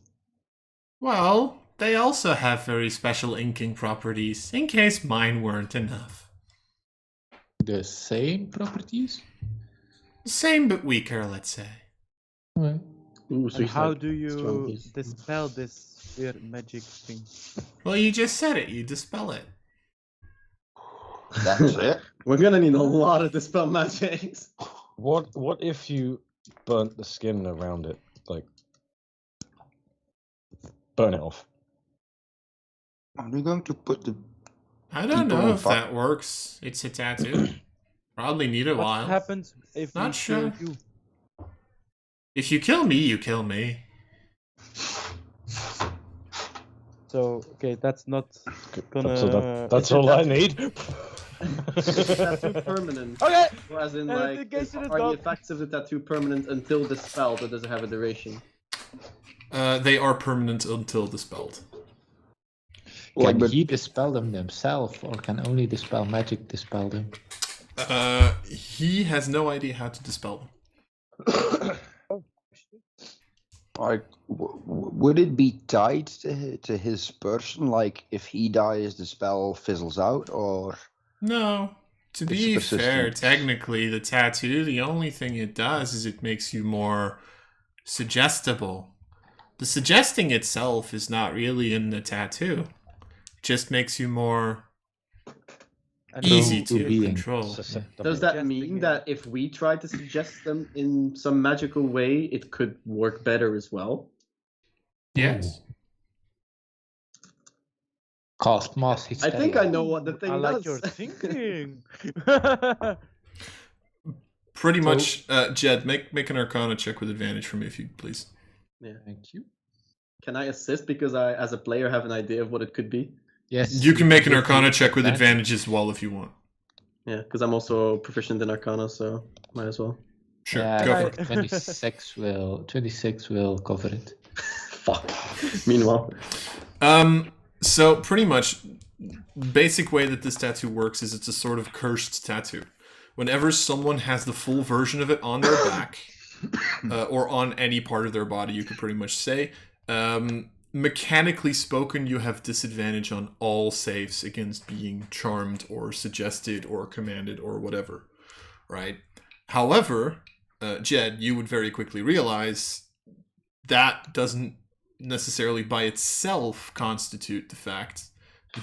Well, they also have very special inking properties, in case mine weren't enough. The same properties? Same but weaker, let's say. Okay. Ooh, so And he's how like do strong you piece. dispel this weird magic thing? Well, you just said it. You dispel it. That's it. We're gonna need a lot of dispel magics. What if you burnt the skin around it, like burn it off? Are we going to put the I don't People know if fuck- that works. It's a tattoo. Probably need a What while. happens if Not we sure. kill you? If you kill me, you kill me. So okay, that's not gonna. That's is your all I tattoo- need. Is the tattoo permanent? Okay. Or as in, And like, investigation is are the done. effects of the tattoo permanent until dispelled, or does it have a duration? They are permanent until dispelled. Can he dispel them himself, or can only dispel magic dispel them? He has no idea how to dispel them. Like, would it be tied to his person? Like, if he dies, the spell fizzles out, or No. To be It's fair, persistent. technically, the tattoo, the only thing it does is it makes you more suggestible. The suggesting itself is not really in the tattoo. It just makes you more And easy to to being. control. Does that Suggesting mean it. that if we try to suggest them in some magical way, it could work better as well? Yes. Cast mass I hysteria. think I know what the thing I like does. your thinking. Pretty So- much, Jed, make an Arcana check with advantage for me, if you please. Thank you. Can I assist because I, as a player, have an idea of what it could be? Yes. You can make an give Arcana me check with advantage as well if you want. Yeah, because I'm also proficient in Arcana, so might as well. Sure, Yeah, go Right. for it. 26 will cover it. Fuck. Meanwhile, So pretty much, basic way that this tattoo works is it's a sort of cursed tattoo. Whenever someone has the full version of it on their back, or on any part of their body, you could pretty much say, mechanically spoken, you have disadvantage on all saves against being charmed or suggested or commanded or whatever, right? However, Jed, you would very quickly realize that doesn't necessarily by itself constitute the fact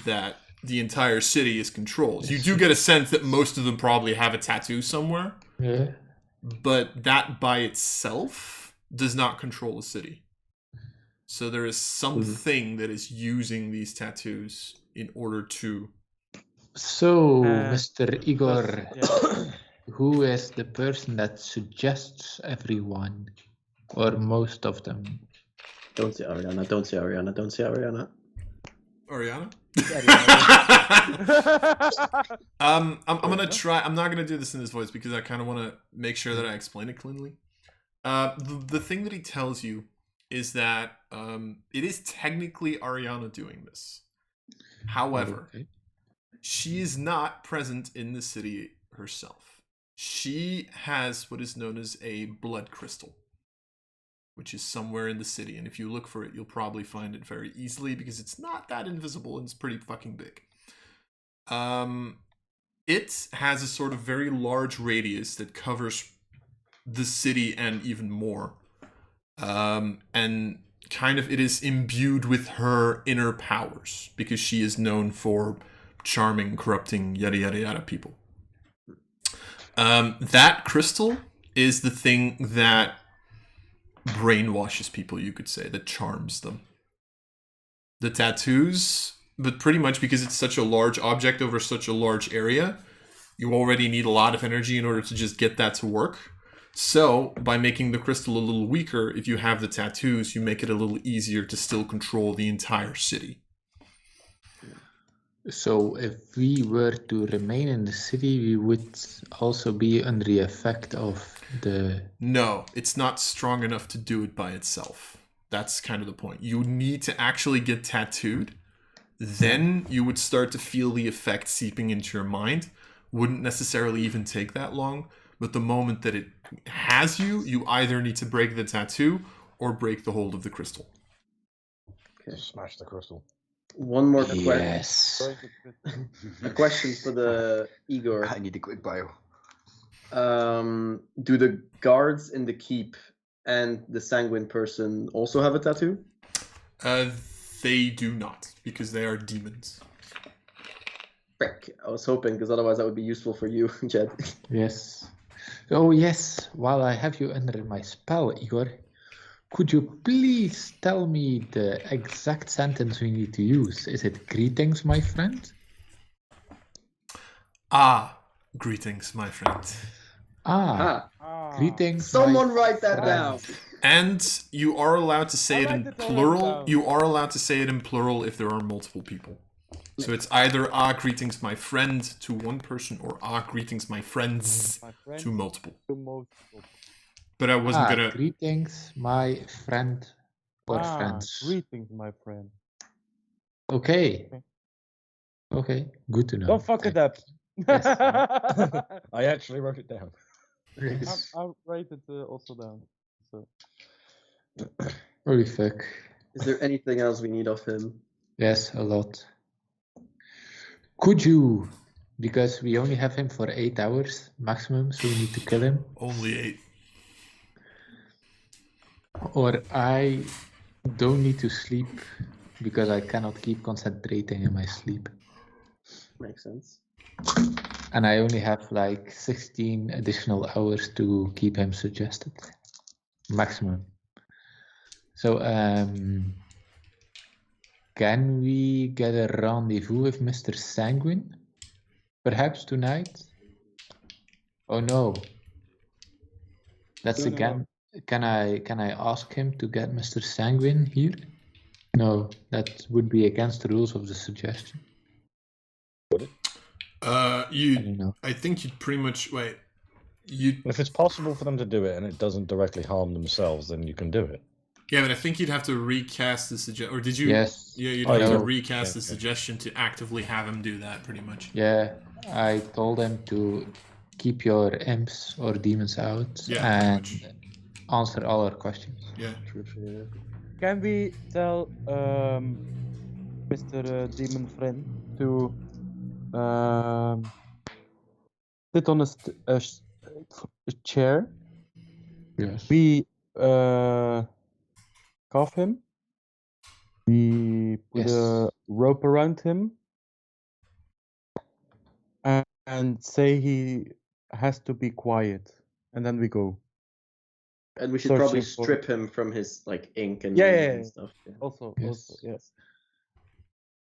that the entire city is controlled. You do get a sense that most of them probably have a tattoo somewhere, Yeah. but that by itself does not control the city. So there is something that is using these tattoos in order to... So, Uh, Mr. Igor, Yeah. who is the person that suggests everyone, or most of them? don't say Ariana, don't say Ariana, don't say Ariana. Oriana? Yeah, I'm gonna try. I'm not gonna do this in his voice because I kind of want to make sure that I explain it cleanly. The thing that he tells you is that it is technically Ariana doing this. However, Okay. she is not present in the city herself. She has what is known as a blood crystal, which is somewhere in the city. And if you look for it, you'll probably find it very easily because it's not that invisible and it's pretty fucking big. It has a sort of very large radius that covers the city and even more. And kind of it is imbued with her inner powers because she is known for charming, corrupting, yada yada yada people. That crystal is the thing that brainwashes people, you could say, that charms them. The tattoos, but pretty much because it's such a large object over such a large area, you already need a lot of energy in order to just get that to work. So, by making the crystal a little weaker, if you have the tattoos, you make it a little easier to still control the entire city. So, if we were to remain in the city, we would also be under the effect of the... No, it's not strong enough to do it by itself. That's kind of the point. You need to actually get tattooed. Then you would start to feel the effect seeping into your mind. Wouldn't necessarily even take that long. But the moment that it has you, you either need to break the tattoo or break the hold of the crystal. Smash the crystal. One more question. Yes. A question for the Igor. I need a quick bio. Do the guards in the keep and the sanguine person also have a tattoo? They do not, because they are demons. Frick. I was hoping, because otherwise that would be useful for you, Jed. Yes. Oh, yes. While I have you under my spell, Igor, could you please tell me the exact sentence we need to use? Is it greetings, my friend? Greetings, my friend. Greetings. Someone my write that friend. down. And you are allowed to say I it write in it already plural. down. You are allowed to say it in plural if there are multiple people. So it's either greetings, my friend to one person, or greetings, my friends My friend to multiple. to multiple. But I wasn't gonna. Greetings, my friend or friends. Greetings, my friend. Okay, good to know. Don't fuck it up. Yes. I actually wrote it down. Yes. I'll write it also down. So. Holy fuck. Is there anything else we need of him? Yes, a lot. Could you, because we only have him for 8 hours maximum, so we need to kill him. Only 8. Or I don't need to sleep because I cannot keep concentrating in my sleep. Makes sense. And I only have like 16 additional hours to keep him suggested. Maximum. So, can we get a rendezvous with Mr. Sanguine? Perhaps tonight? Oh no. That's again. Can I ask him to get Mr. Sanguine here? No, that would be against the rules of the suggestion. I don't know. I think you'd pretty much wait. If it's possible for them to do it and it doesn't directly harm themselves, then you can do it. Yeah, but I think you'd have to recast the suggestion. Or did you? Yes. Yeah, you'd have to no. recast the suggestion to actively have him do that, pretty much. Yeah, I told him to keep your imps or demons out and answer all our questions. Yeah. Can we tell Mr. Demon Friend to sit on a chair? Yes. We cuff him. We put a rope around him and say he has to be quiet, and then we go. And we should probably strip him from his like ink and and stuff. Yeah. Also, yes.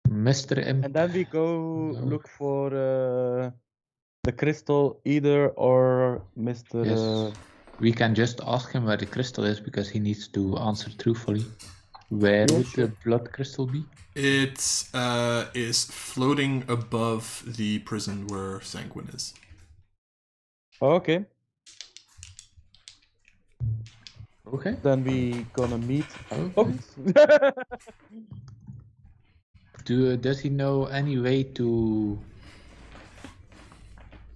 Mr. Imp. And then we go look for the crystal, either or Mr. Yes. We can just ask him where the crystal is because he needs to answer truthfully. Where would the blood crystal be? It is floating above the prison where Sanguine is. Okay. Okay. Then we gonna meet. Okay. Does he know any way to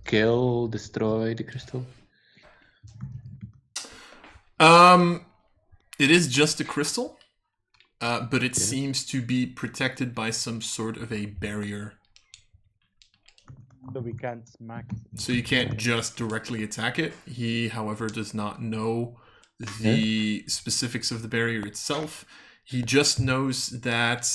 kill, destroy the crystal? It is just a crystal, but it seems to be protected by some sort of a barrier. So we can't smack. So you can't just directly attack it. He, however, does not know the specifics of the barrier itself. He just knows that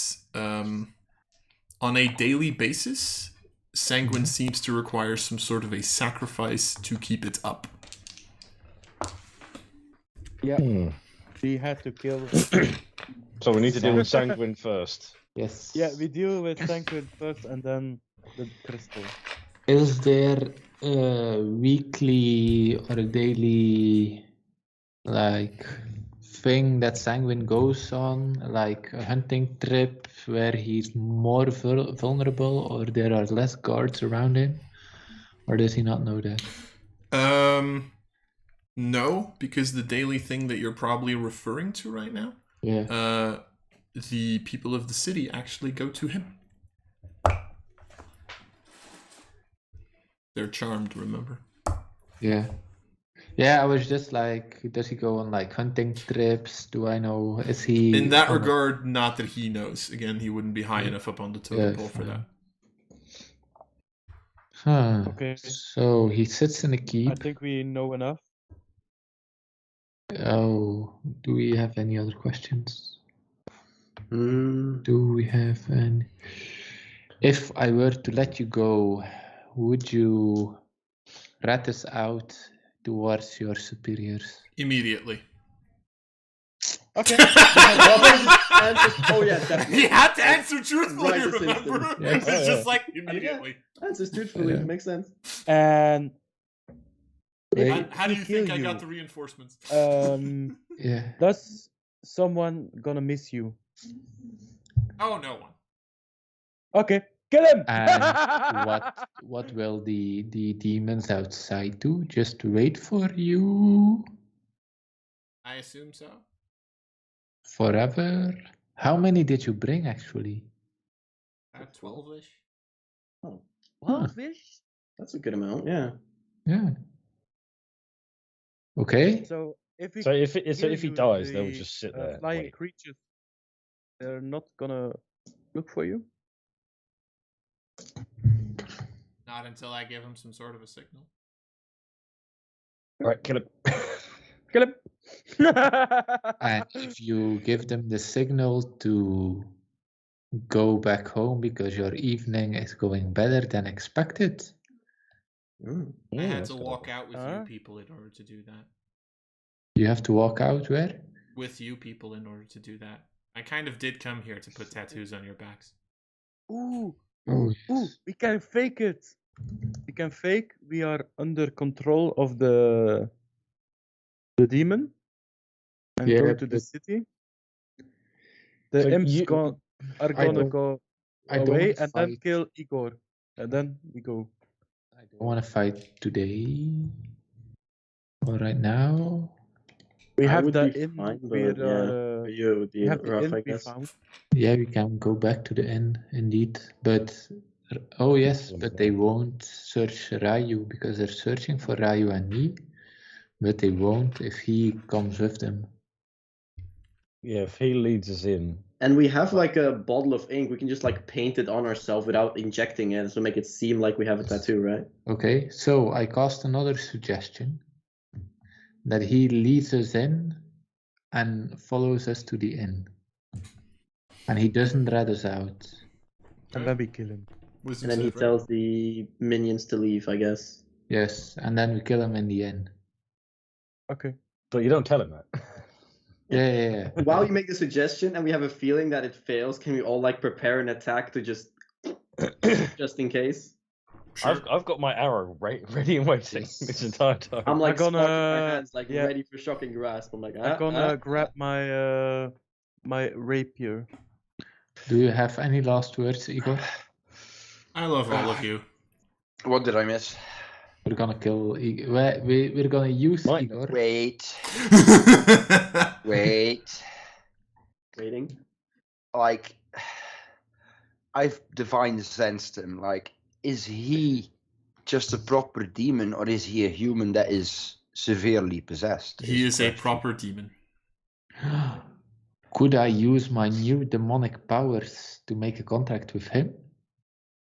on a daily basis, Sanguine seems to require some sort of a sacrifice to keep it up. Yeah. We had to kill. So we need to deal with Sanguine first. Yes. Yeah, we deal with Sanguine first and then the crystal. Is there a weekly or a daily thing that Sanguine goes on, like a hunting trip where he's more vulnerable, or there are less guards around him, or does he not know that? No, because the daily thing that you're probably referring to right now, the people of the city actually go to him. They're charmed, remember? Yeah. Yeah, I was just like, does he go on hunting trips? Do I know? Is he... In that regard, not that he knows. Again, he wouldn't be high enough up on the totem pole for that. Huh. Okay. So he sits in a keep. I think we know enough. Oh, do we have any other questions? Do we have any? If I were to let you go, would you rat us out towards your superiors? Immediately. Okay. Oh yeah, definitely. He had to answer truthfully, Right, this remember? instant. Yes. It's just Yeah. like immediately. Answers truthfully. Yeah. Makes sense. And Wait. if How do we you think kill I got the reinforcements? Yeah. does someone gonna miss you? Oh, no one. Okay, kill him. And what will the demons outside do? Just wait for you I assume so. forever? How many did you bring actually? 12-ish. Oh, Fish? that's a good amount. Yeah. Yeah. Okay. So if we So if kill he you, dies, they'll the, just sit there. flying Wait. creatures, they're not gonna look for you. Not until I give him some sort of a signal. All right, kill him. Kill him. And if you give them the signal to go back home because your evening is going better than expected, I had that's to good. walk out with Huh? you people in order to do that. you have to walk out where? With you people in order to do that. I kind of did come here to put tattoos on your backs. Ooh, Oh, ooh, we can fake it. We can fake. We are under control of the demon, and Yeah, go to the but- city. The So imps you- are I gonna don't- go I don't away wanna and then fight. kill Igor, and then we go. I don't want to fight today or right now. We I have would the be inn fine, but where yeah, for you it would we be have the rough, inn I we guess. found. Yeah, we can go back to the inn indeed, but oh yes, but they won't search Ryu because they're searching for Ryu and me, but they won't if he comes with them. Yeah, if he leads us in. And we have like a bottle of ink. We can just like paint it on ourselves without injecting it, so make it seem like we have a tattoo, right? Okay, so I cast another suggestion that he leads us in and follows us to the inn, and he doesn't rat us out. And then we kill him. Wisdom And then he save, right? tells the minions to leave, I guess. Yes, and then we kill him in the inn. Okay. But you don't tell him that. Yeah. While you make the suggestion and we have a feeling that it fails, can we all like prepare an attack to just in case? Sure. I've got my arrow ready and waiting Yes. this entire time. I'm like gonna- sparking my hands, like yeah. ready for shocking grasp. I'm like, I'm gonna grab my my rapier. Do you have any last words, Igor? I love all of you. What did I miss? We're gonna kill Igor. We're gonna use Might Igor. Wait. Wait. waiting. Like, I've divined sensed him. Like, is he just a proper demon, or is he a human that is severely possessed? He is a question. proper demon. Could I use my new demonic powers to make a contract with him?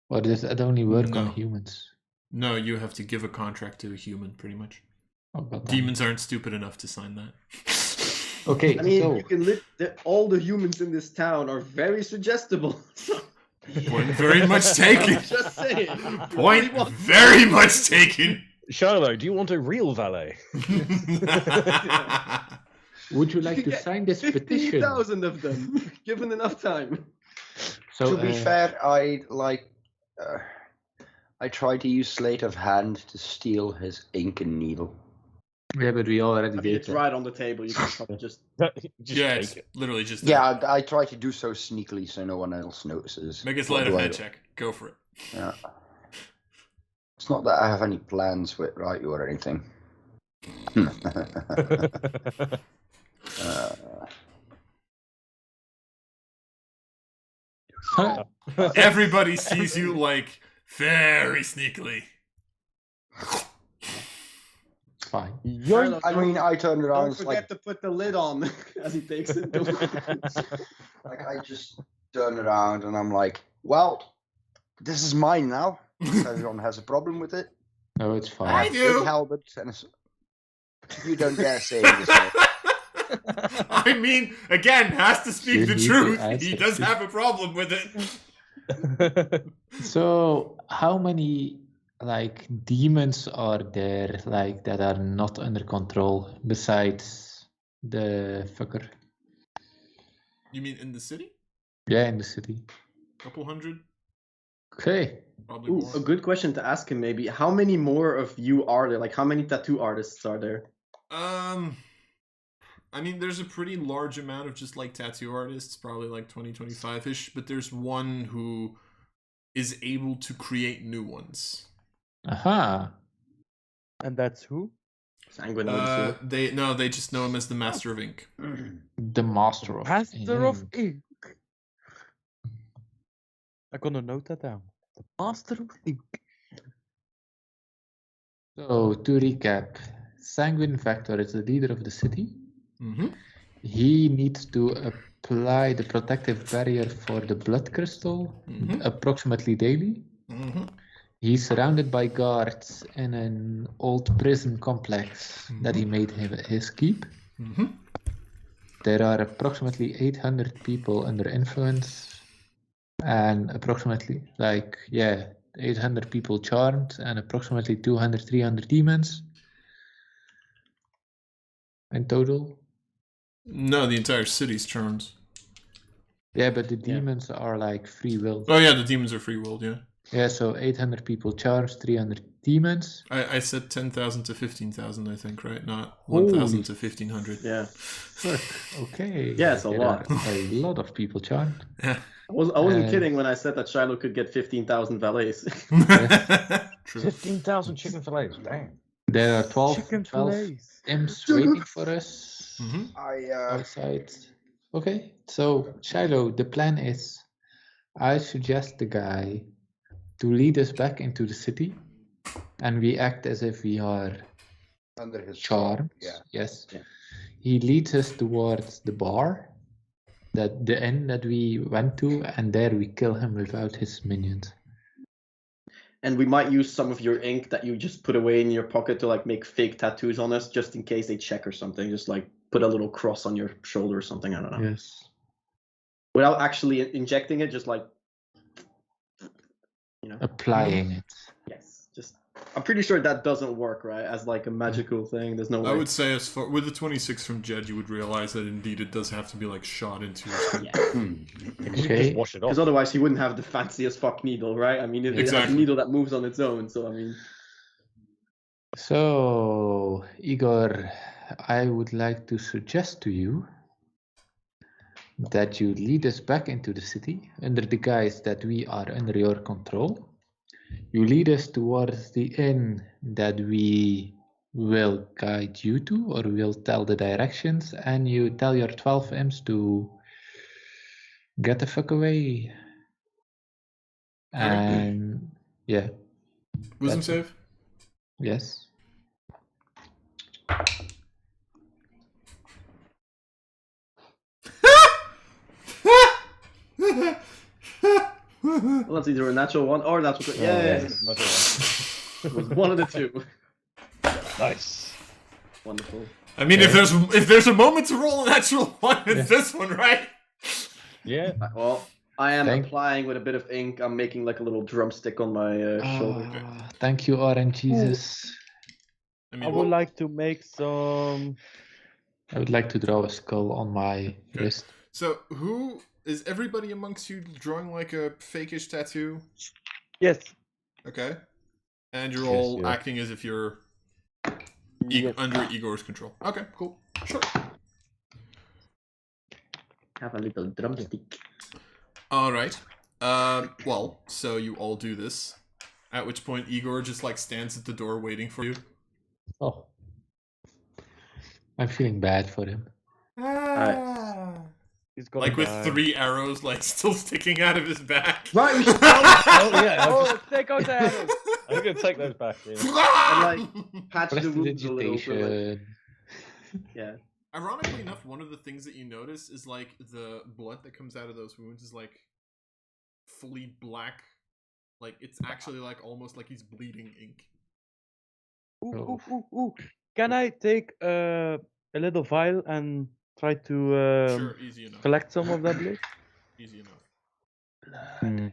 Or does that only work on No. humans? No, you have to give a contract to a human, pretty much. Oh, goddamn. Demons aren't stupid enough to sign that. Okay, I mean, so you can all the humans in this town are very suggestible. Point very much taken. Just saying. Point very much taken. Shiloh, do you want a real valet? would you You like could to get sign this petition? 15,000 of them, given enough time. So, To be fair, I tried to use sleight of hand to steal his ink and needle. yeah, but we already I mean, did it's that. right on the table. You can probably just. Yeah, take it's it. literally just Yeah, I try to do so sneakily so no one else notices. Make a What sleight of do I hand do? check. Go for it. Yeah. It's not that I have any plans with Ryu or anything. Everybody sees you like very sneakily. Fine. Shiloh, I mean, I turned around. don't It's forget like, to put the lid on as he takes it. like I just turn around and I'm like, well, this is mine now. If everyone has a problem with it. No, it's fine. I do. Big halberd and you don't dare say this. I mean, again, has to speak You the need to truth. answer He does to- have a problem with it. So, how many like demons are there like that are not under control besides the fucker? You mean in the city? Yeah, in the city. Couple hundred? Okay. Probably Ooh, more. a good question to ask him maybe. How many more of you are there? Like, how many tattoo artists are there? I mean, there's a pretty large amount of just like tattoo artists, probably like 20, 25-ish, but there's one who is able to create new ones. Aha. And that's who? Sanguine, I would assume. They just know him as the Master of Ink. The Master of Master of Ink. Ink. I'm gonna note that down. The Master of Ink. So, to recap, Sanguine Vector is the leader of the city. Mm-hmm. He needs to apply the protective barrier for the blood crystal approximately daily. Mm-hmm. He's surrounded by guards in an old prison complex that he made his keep. Mm-hmm. There are approximately 800 people under influence and approximately 800 people charmed and approximately 200-300 demons in total. No, the entire city's charmed. Yeah, but the demons are like free will. Oh yeah, the demons are free willed, yeah. Yeah, so 800 people charged, 300 demons. I said 10,000 to 15,000, I think, right? Not Holy 1,000 to 1,500. Yeah. Fuck, okay. Yeah, it's a There lot. are a lot of people charmed. Yeah. I wasn't kidding when I said that Shiloh could get 15,000 valets. True. 15,000 chicken fillets. Damn. There are 12 Chicken 12 fillets. imps waiting for us Mm-hmm. outside. Okay, so Shiloh, the plan is I suggest the guy to lead us back into the city and we act as if we are Under his charmed. Yeah. Yes. Yeah. He leads us towards the bar, the inn that we went to, and there we kill him without his minions. And we might use some of your ink that you just put away in your pocket to like make fake tattoos on us, just in case they check or something. Just like put a little cross on your shoulder or something. I don't know. Yes. Without actually injecting it, just like, you know. Applying it. Yes. Just. I'm pretty sure that doesn't work, right? As like a magical thing. There's no way. I would say, as far with the 26 from Jed, you would realize that indeed it does have to be like shot into your skin. Yeah. You can Okay. just wash it off. Because otherwise, he wouldn't have the fanciest fuck needle, right? I mean, it has Exactly. a needle that moves on its own. So I mean. So, Igor, I would like to suggest to you that you lead us back into the city under the guise that we are under your control. You lead us towards the inn that we will guide you to, or we'll tell the directions, and you tell your 12 imps to get the fuck away. And yeah. Wisdom That's save? Yes. Well, that's either a natural one or a natural. Yes. It was one of the two. Nice. Wonderful. I mean, if there's a moment to roll a natural one, it's this one, right? Yeah. Well, I am applying with a bit of ink. I'm making like a little drumstick on my shoulder. Thank you, Orange Jesus. I would like to make some. I would like to draw a skull on my wrist. So, is everybody amongst you drawing like a fakeish tattoo? Yes. Okay. And you're all acting as if you're under Igor's control. Okay, cool. Sure. Have a little drumstick. All right. Well, so you all do this. At which point Igor just like stands at the door waiting for you. Oh. I'm feeling bad for him. He's gonna like with die. 3 arrows like still sticking out of his back. Right, we should take out the arrows. I'm gonna take those back. Yeah. and like patch the wounds a little. For, like, yeah. Ironically enough, one of the things that you notice is like the blood that comes out of those wounds is like fully black. Like it's actually like almost like he's bleeding ink. Ooh. Can I take a little vial and try to Sure, easy enough. collect some of that blood? Easy enough.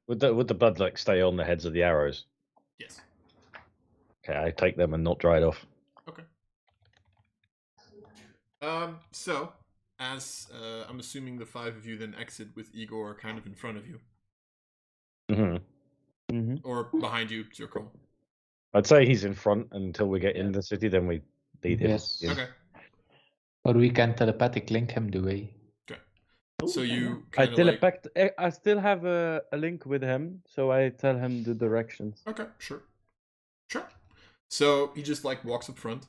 Would the blood like stay on the heads of the arrows? Yes. Okay, I take them and not dry it off. Okay. So, as I'm assuming the 5 of you then exit with Igor kind of in front of you. Or behind you, it's your call. I'd say he's in front until we get in the city, then we lead him. Yes. Okay. Or we can telepathic link him the way. Okay. So you I kind of like... I still have a link with him, so I tell him the directions. Okay, sure. So he just like walks up front.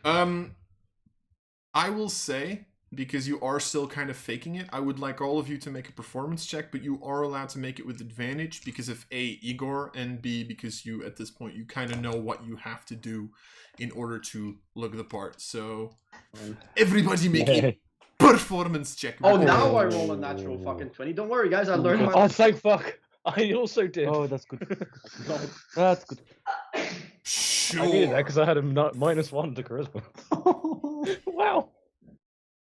I will say, because you are still kind of faking it, I would like all of you to make a performance check, but you are allowed to make it with advantage because of A, Igor, and B, because you, at this point, you kind of know what you have to do in order to look the part. So, everybody make a performance check. Oh, now I roll a natural fucking 20. Don't worry, guys, I learned my... Oh, thank fuck. I also did. Oh, that's good. That's good. Sure. I needed that because I had a -1 to charisma. Wow.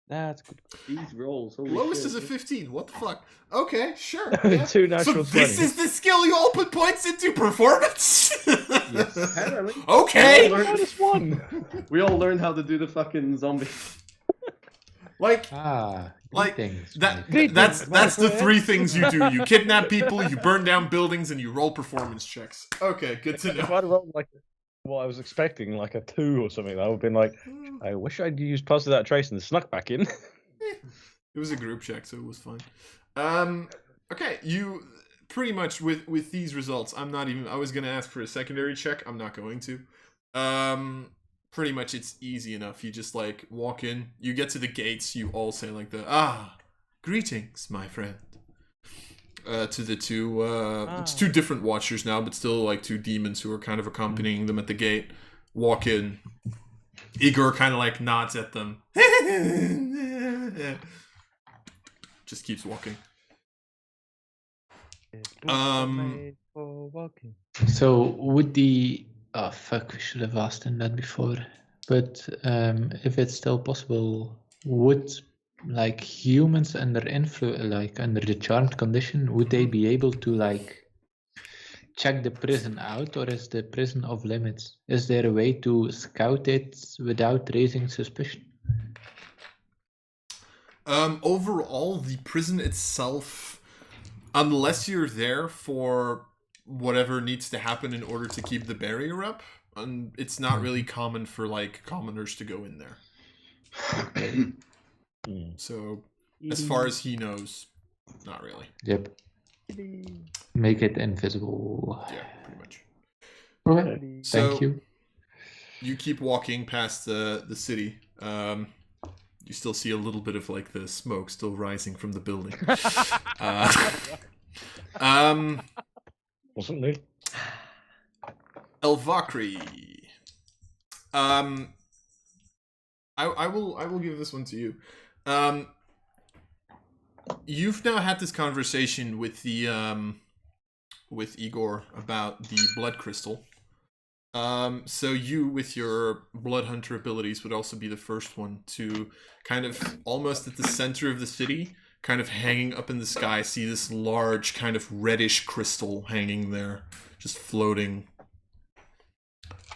That's good. These rolls. Lowest is a 15. What the fuck? Okay, sure. 2 natural 20. So this is the skill you all put points into performance? Yes. Okay. -1. We all learned how to do the fucking zombie. Like that's the 3 things you do. You kidnap people, you burn down buildings, and you roll performance checks. Okay, good to know. If I'd rolled like what I was expecting, like a 2 or something, I would have been like, I wish I'd used Puzzle That Trace and snuck back in. It was a group check, so it was fine. Okay, you pretty much with these results, I was gonna ask for a secondary check, I'm not going to. Pretty much it's easy enough. You just like walk in, you get to the gates, you all say like greetings, my friend. To the 2 it's 2 different watchers now, but still like 2 demons who are kind of accompanying them at the gate. Walk in. Igor kind of like nods at them. Just keeps walking. So would the... Oh, fuck, we should have asked him that before. But if it's still possible, would like humans under under the charmed condition, would they be able to like check the prison out, or is the prison off limits? Is there a way to scout it without raising suspicion? Overall, the prison itself, unless you're there for whatever needs to happen in order to keep the barrier up, and it's not really common for like commoners to go in there. So as far as he knows, not really. Yep. Make it invisible. Yeah, pretty much. Okay. So thank you. You keep walking past the city. You still see a little bit of like the smoke still rising from the building. Wasn't me. Elvakri. I will give this one to you. You've now had this conversation with the with Igor about the blood crystal. So you, with your blood hunter abilities, would also be the first one to kind of almost at the center of the city, kind of hanging up in the sky, see this large kind of reddish crystal hanging there, just floating.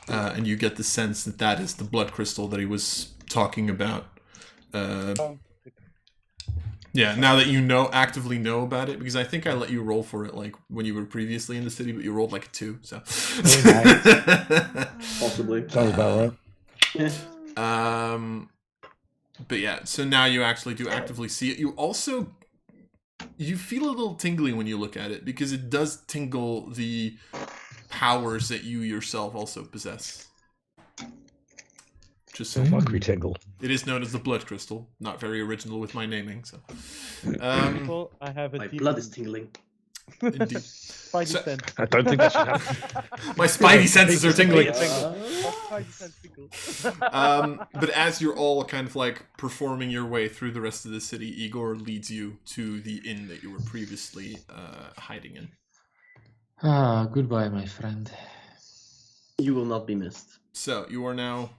And you get the sense that that is the blood crystal that he was talking about. Yeah, now that you actively know about it, because I think I let you roll for it like when you were previously in the city, but you rolled like a 2, so. Possibly. Sounds about right. But yeah, so now you actually do actively see it. You feel a little tingly when you look at it, because it does tingle the powers that you yourself also possess. Just so Fuckery tingle. It is known as the blood crystal. Not very original with my naming, so. I have my blood is tingling. Indeed. Spidey sense. I don't think that should happen. My spidey senses are tingling. Tingle. But as you're all kind of like performing your way through the rest of the city, Igor leads you to the inn that you were previously hiding in. Goodbye, my friend. You will not be missed. So you are now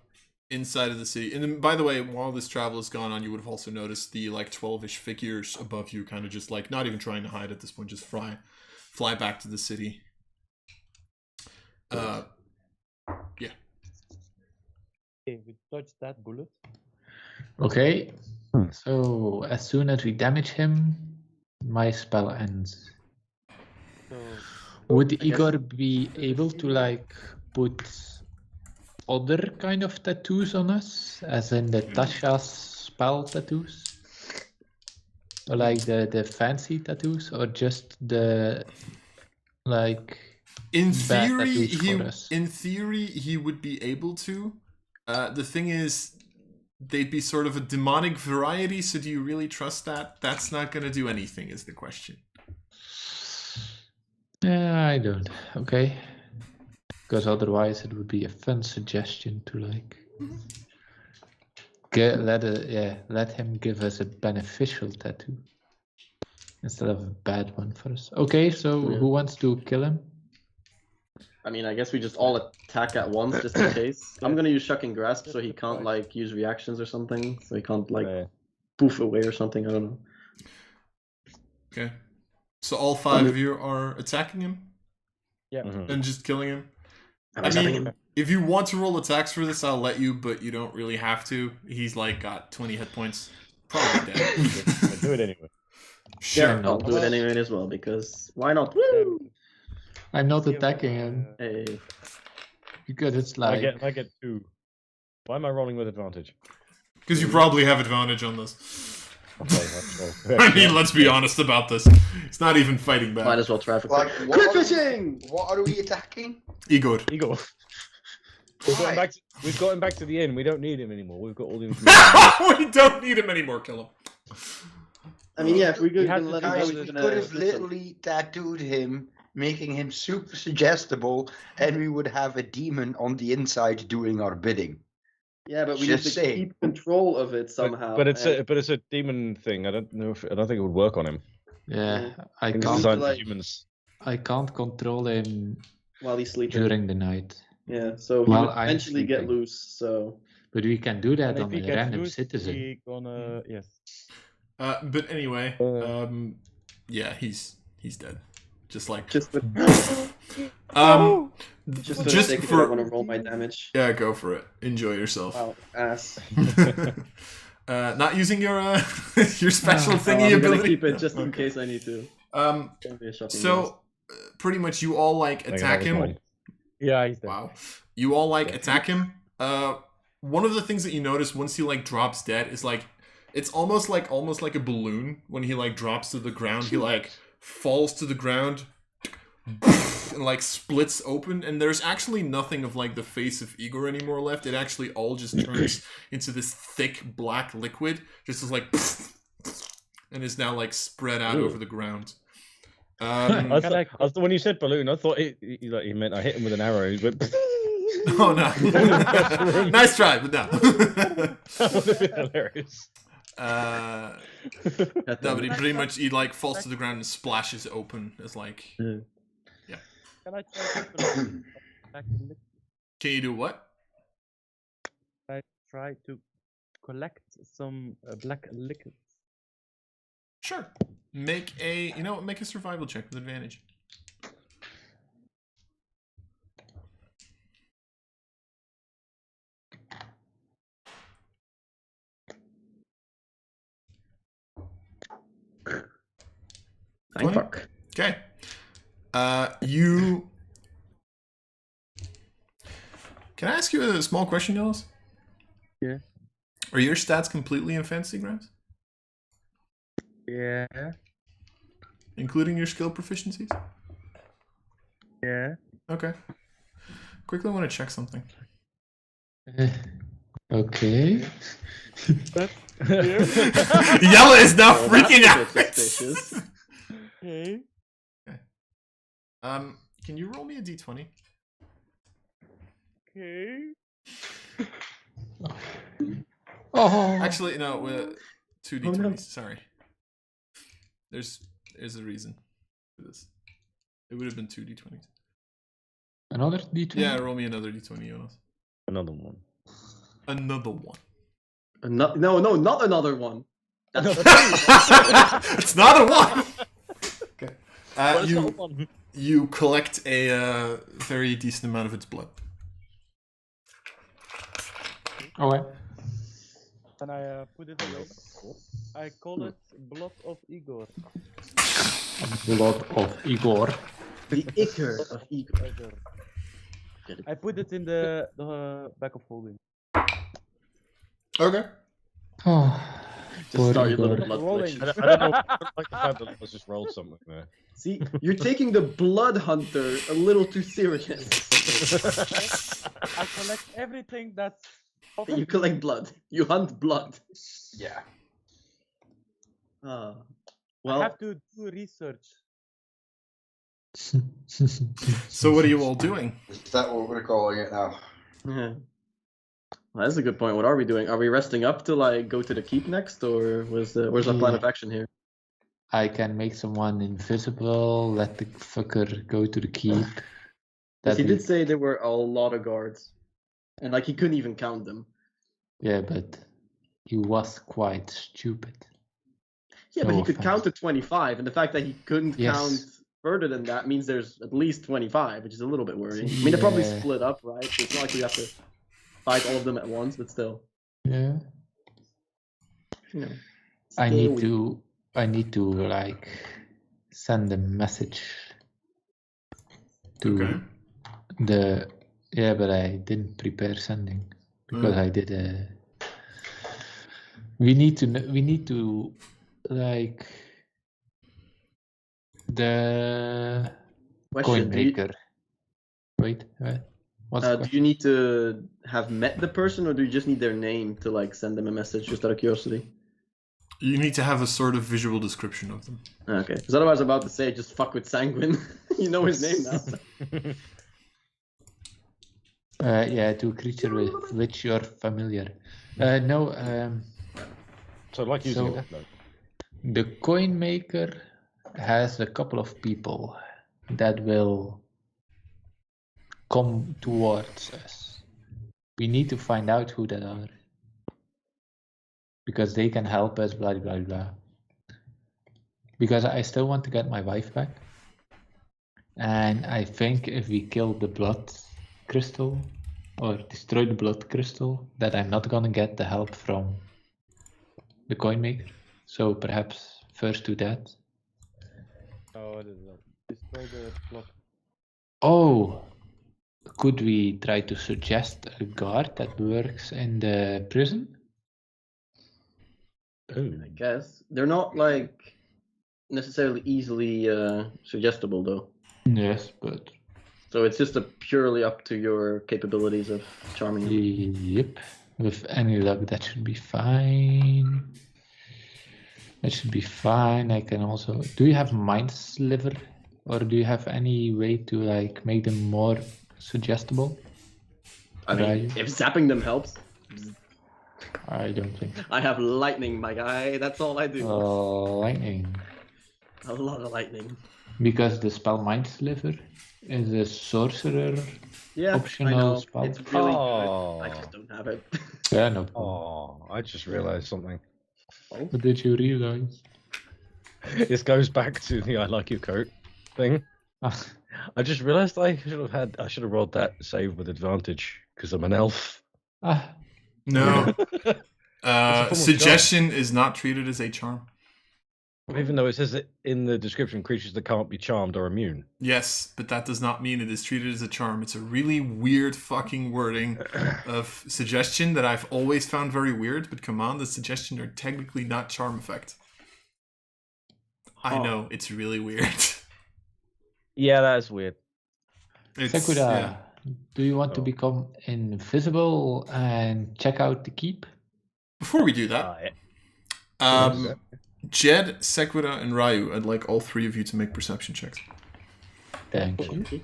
inside of the city. And then, by the way, while this travel has gone on, you would have also noticed the like 12-ish figures above you kind of just like not even trying to hide at this point, just fly back to the city. Yeah. Okay, we dodged that bullet. Okay. defense. So as soon as we damage him, my spell ends. Would Igor be able to like put other kind of tattoos on us, as in the Tasha's spell tattoos? Or like the fancy tattoos, or just the like In bad theory, tattoos for us? in theory, he would be able to. The thing is, they'd be sort of a demonic variety. So, do you really trust that? That's not going to do anything. Is the question. Yeah, I don't. Okay. Because otherwise it would be a fun suggestion to like let him give us a beneficial tattoo instead of a bad one for us. Okay, so who wants to kill him? I mean, I guess we just all attack at once just in case. I'm gonna use Shuck and Grasp so he can't like use reactions or something. So he can't like poof away or something. I don't know. Okay. So all 5 of you are attacking him? Yeah. And just killing him? I mean, if you want to roll attacks for this, I'll let you, but you don't really have to. He's like got 20 hit points. Probably dead. Do it anyway. Sure. Yeah, I'll do it anyway as well, because why not? Woo! I'm not attacking him. Hey. Because it's like... I get 2. Why am I rolling with advantage? Because you probably have advantage on this. Okay, I mean, let's be honest about this. It's not even fighting back. Might as well traffic. Like, Quit fishing! What are we attacking? Igor. We've got him back to the inn. We don't need him anymore. We've got all the information. We don't need him anymore. Kill him. I mean, yeah, if we could had let to him Guys, go, we he's could gonna... have literally tattooed him, making him super suggestible, and we would have a demon on the inside doing our bidding. Yeah, but we Just need to saying. keep control of it somehow. But it's a demon thing. I don't think it would work on him. Yeah, I It's can't, designed for like- humans. I can't control him while he's sleeping. during the night. Yeah, so he While would I'm eventually get sleeping. loose, so... But we can do that And if on he a gets random loose, citizen. he gonna yes. But anyway, yeah, he's dead. Just like Just with... just for the sake of it, I for want to roll my damage. yeah, go for it. Enjoy yourself. Wow, ass. Not using your your special Oh, thingy I'm gonna ability. keep it just in case I need to. Gonna be a shocking loss. So pretty much you all like attack him. Yeah, he's dead. Wow. You all like attack him. One of the things that you notice once he like drops dead is like it's almost like a balloon. When he like drops to the ground, he like falls to the ground and like splits open, and there's actually nothing of like the face of Igor anymore left. It actually all just turns into this thick black liquid, just as like and is now like spread out over the ground. When you said balloon, I thought he meant I hit him with an arrow. He went, Oh no! Nice try, but no. that would have been hilarious. No, but he like falls to the ground and splashes open as like. Can I try to collect Can you do what? I try to collect some black liquids. Sure. Make a survival check with advantage. Fuck. Okay. You. Can I ask you a small question, Yellows? Yeah. Are your stats completely in fantasy grounds? Yeah. Including your skill proficiencies? Yeah. Okay. Quickly, I want to check something. Okay. Yella is now freaking out. Suspicious. Okay. Can you roll me a d20? Okay. Oh. Actually, no. 2 d20s. no. Sorry. There's a reason for this. It would have been 2 d20s. Another D20? Yeah, roll me another d20, Jonas. Another one. Another one. No, not another one. That's It's not a one. Okay. Well, it's not one. You collect a very decent amount of its blood. Okay. and I put it away. I call it Blood of Igor. Blood of Igor. The ichor of Igor. I put it in the back of holding. Okay. Oh, Just poor start your Igor. little blood Rolling. flex. I don't know. I don't like the fact that I just rolled something there. See, you're taking the blood hunter a little too serious. I collect everything that's. You collect blood. You hunt blood. Yeah. I Well, have to do research. So what are you all doing? Is that what we're calling it now? yeah. Well, that's a good point. What are we doing? Are we resting up to like go to the keep next, or where's our plan of action here? I can make someone invisible, let the fucker go to the keep. Because he That did say there were a lot of guards, and like he couldn't even count them. Yeah, but he was quite stupid. Yeah, No but he could offense. count to 25, and the fact that he couldn't Yes. count further than that means there's at least 25, which is a little bit worrying. I mean, they're probably Yeah. split up, right? So it's not like we have to fight all of them at once, but still. Yeah. You know, I still need to like send a message to Okay. but I didn't prepare sending because I did a. We need to like the Question, coin do you- maker. Wait, what's the do question? you need to have met the person, or do you just need their name to like send them a message, just out of curiosity? You need to have a sort of visual description of them. Okay, because otherwise I'm about to say just fuck with Sanguine. You know his name now. To a creature with which you're familiar. No. So, like using So- a death note. The coin maker has a couple of people that will come towards us. We need to find out who that are. Because they can help us, blah, blah, blah. Because I still want to get my wife back. And I think if we kill the blood crystal, or destroy the blood crystal, that I'm not gonna get the help from the coin maker. So perhaps first do that. Oh, it is not. Destroy the plot. Oh, could we try to suggest a guard that works in the prison? I guess they're not like necessarily easily suggestible though. Yes, but So it's just purely up to your capabilities of charming them. yep. With any luck, that should be fine. That should be fine. I can also. Do you have mind sliver, or do you have any way to like make them more suggestible? I mean, Right. if zapping them helps, I don't think. I have lightning, my guy. That's all I do. Lightning. A lot of lightning. Because the spell mind sliver is a sorcerer. Yeah, Optional I know. spell. It's really Oh. good. I just don't have it. Yeah, no problem. Oh, I just realised something. What did you realize? This goes back to the "I like your coat" thing. I just realised I should have rolled that save with advantage because I'm an elf. No. It's a form of Suggestion is not treated as a charm. Even though it says it in the description, creatures that can't be charmed are immune. Yes, but that does not mean it is treated as a charm. It's a really weird fucking wording of suggestion that I've always found very weird, but command and suggestion are technically not charm effect. I know, it's really weird. Yeah, that's weird. Sakura, do you want to become invisible and check out the keep? Before we do that, Jed, Sekura, and Ryu, I'd like all three of you to make perception checks. Thank you.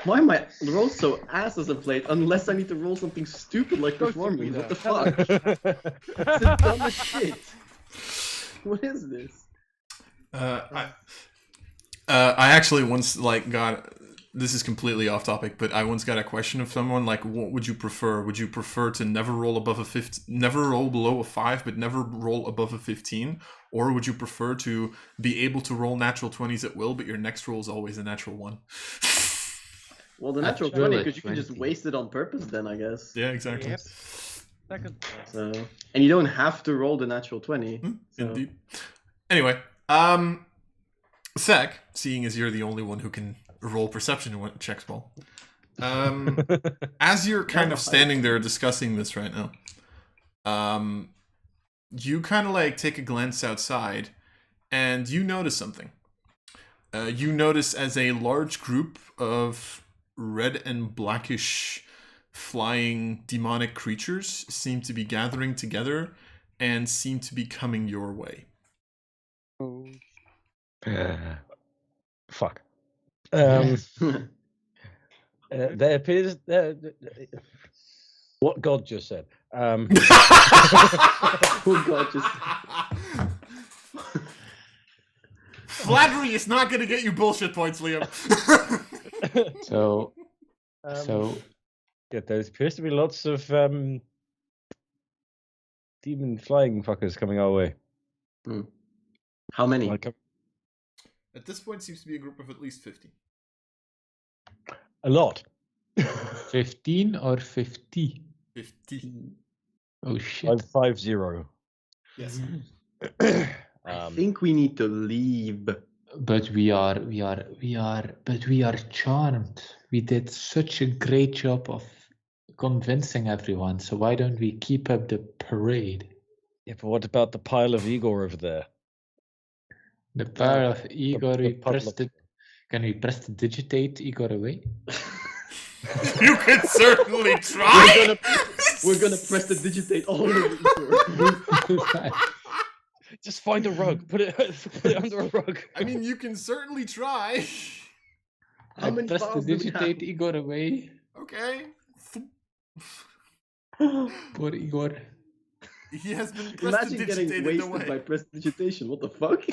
Why am I roll so ass as of late? Unless I need to roll something stupid like performing. What the fuck? It's the dumbest shit. What is this? I actually once got. This is completely off topic, but I once got a question of someone like, "What would you prefer? Would you prefer to never roll above a 15, never roll below a 5, but never roll above a 15, or would you prefer to be able to roll natural 20s at will, but your next roll is always a natural 1?" Well, the natural 20, because you can just waste it on purpose then, I guess. Yeah, exactly. Yep. Second. So, and you don't have to roll the natural 20. So. Indeed. Anyway, Sek, seeing as you're the only one who can roll perception checks, Paul, as you're kind of standing there discussing this right now, you kind of like take a glance outside, and you notice something. You notice as a large group of red and blackish flying demonic creatures seem to be gathering together and seem to be coming your way. Oh. Fuck. There appears what God just said. Oh God, just flattery is not going to get you bullshit points, Liam. So yeah, there appears to be lots of demon flying fuckers coming our way. How many? Like, At this point, seems to be a group of at least 50. a lot. 15 or 50? 50. Oh shit. 550. Yes. I think we need to leave. But we are charmed. We did such a great job of convincing everyone. So why don't we keep up the parade? Yeah, but what about the pile of Igor over there? The power of Igor. Can we prestidigitate Igor away? You could certainly try. We're gonna prestidigitate all over Igor. Just find a rug. Put it under a rug. I mean, you can certainly try. How many files do we prestidigitate have? Igor away. Okay. Poor Igor. He has been Imagine getting prestidigitated wasted away. by prestidigitation. What the fuck?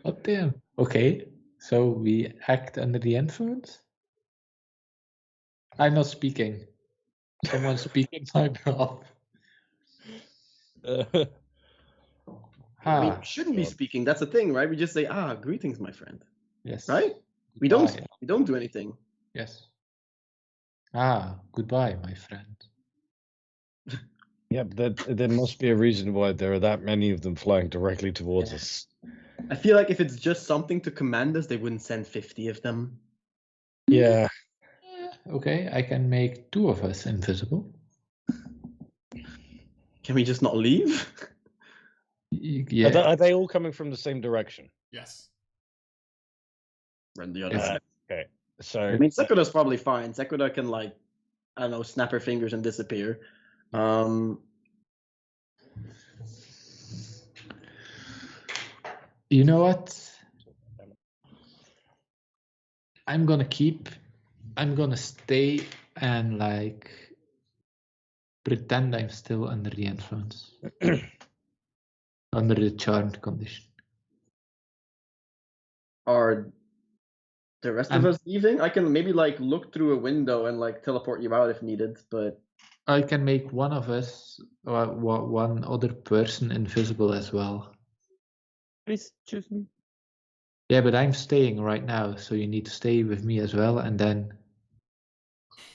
Oh damn. Okay. So we act under the influence? I'm not speaking. Someone speak in my behalf. I mean, shouldn't be speaking. That's the thing, right? We just say, greetings, my friend. Yes. Right? We Goodbye. don't do anything. Yes. Goodbye, my friend. Yeah, but there must be a reason why there are that many of them flying directly towards us. I feel like if it's just something to command us, they wouldn't send 50 of them. Yeah. Okay, I can make 2 of us invisible. Can we just not leave? Yeah. Are they all coming from the same direction? Yes. Run the other. Okay. So I mean, Sekoda's probably fine. Sekoda can, like, I don't know, snap her fingers and disappear. You know what? I'm gonna stay and like pretend I'm still under the influence. Under the charmed condition. Are the rest of us leaving? I can maybe like look through a window and like teleport you out if needed, but I can make one of us or one other person invisible as well. Please choose me. Yeah, but I'm staying right now, so you need to stay with me as well, and then.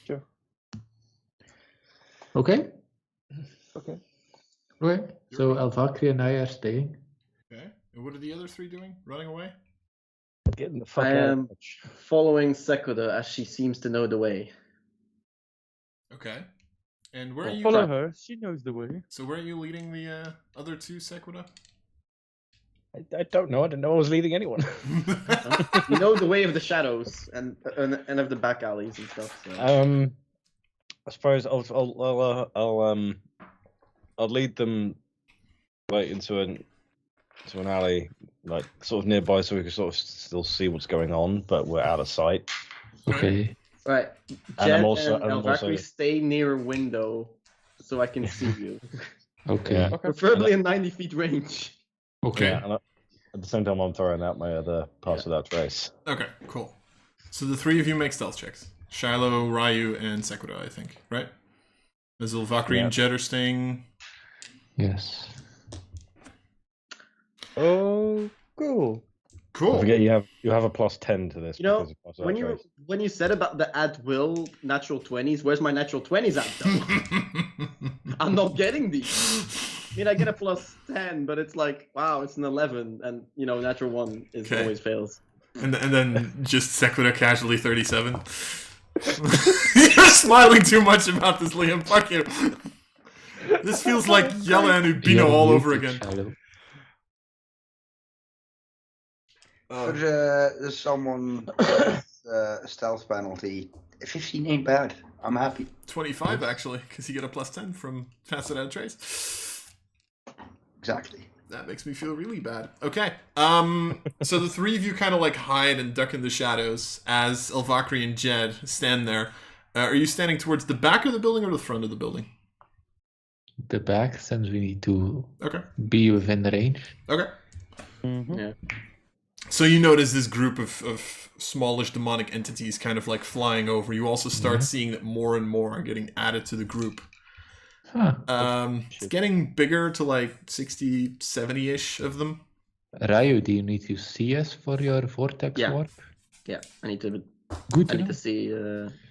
Sure. Okay. Okay. Okay. So Alvakri and I are staying. Okay. And what are the other 3 doing? Running away? getting the fuck I out. am following Sekoda as she seems to know the way. Okay. And where are you? Follow her. She knows the way. So where are you leading the other 2, Sequida? I don't know. I didn't know I was leading anyone. You know the way of the shadows and of the back alleys and stuff. So. I suppose I'll lead them like into an alley, like sort of nearby, so we can sort of still see what's going on, but we're out of sight. Okay. Right. And Jet I'm also- and I'm also- Alvakri stay near a window so I can see you. Okay. Yeah. Preferably in 90 feet range. Okay. Yeah, and at the same time, I'm throwing out my other pass without trace. Okay, cool. So the 3 of you make stealth checks. Shiloh, Ryu, and Sequida, I think, right? Azul, Valkyrie, and Jet are staying. Yes. Oh, cool. Cool. Don't forget you have a +10 to this. You know, because of when you said about the at will natural 20s, where's my natural 20s at though? I'm not getting these. I mean, I get a +10, but it's like, wow, it's an 11, and natural 1 is always fails. And then just sequitur casually 37. You're smiling too much about this, Liam. Fuck you. This feels like Yella and Ubino all over again. For someone with a stealth penalty, 15 ain't bad. I'm happy. 25 actually, because you get a +10 from pass it out trace. Exactly. That makes me feel really bad. Okay. So the three of you kind of like hide and duck in the shadows as Elvakri and Jed stand there. Are you standing towards the back of the building or the front of the building? The back, since we need to be within the range. Okay. Mm-hmm. Yeah. So you notice this group of smallish demonic entities kind of like flying over. You also start seeing that more and more are getting added to the group. It's getting bigger to like 60, 70-ish of them. Ryu, do you need to see us for your vortex warp? Yeah, I need to. Good. I need to see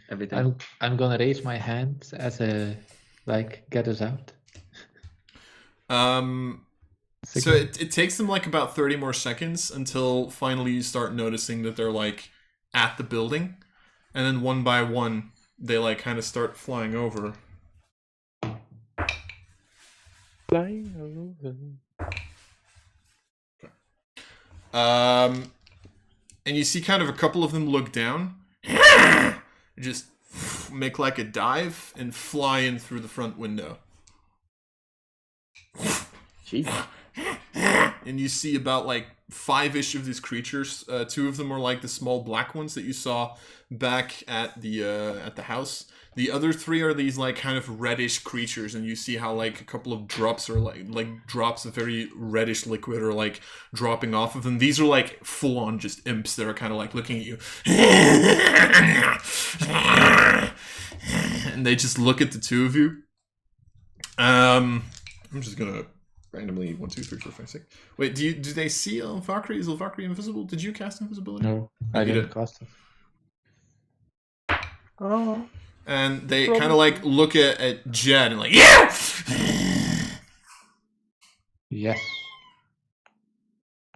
everything. I'm gonna raise my hand as a get us out. So it takes them like about 30 more seconds until finally you start noticing that they're like at the building, and then one by one they like kind of start flying over. And you see kind of a couple of them look down, just make like a dive and fly in through the front window. Jeez. And you see about like 5-ish of these creatures. 2 of them are like the small black ones that you saw back at the house. The other 3 are these like kind of reddish creatures, and you see how like a couple of drops are like drops of very reddish liquid are like dropping off of them. These are like full on just imps that are kind of like looking at you. And they just look at the 2 of you. I'm just gonna randomly 1, 2, 3, 4, 5, 6. Wait, do they see Elvakri? Is Elvakri invisible? Did you cast invisibility? No, I didn't cast it. Oh. And they kind of like look at Jed and like, yeah! Yes.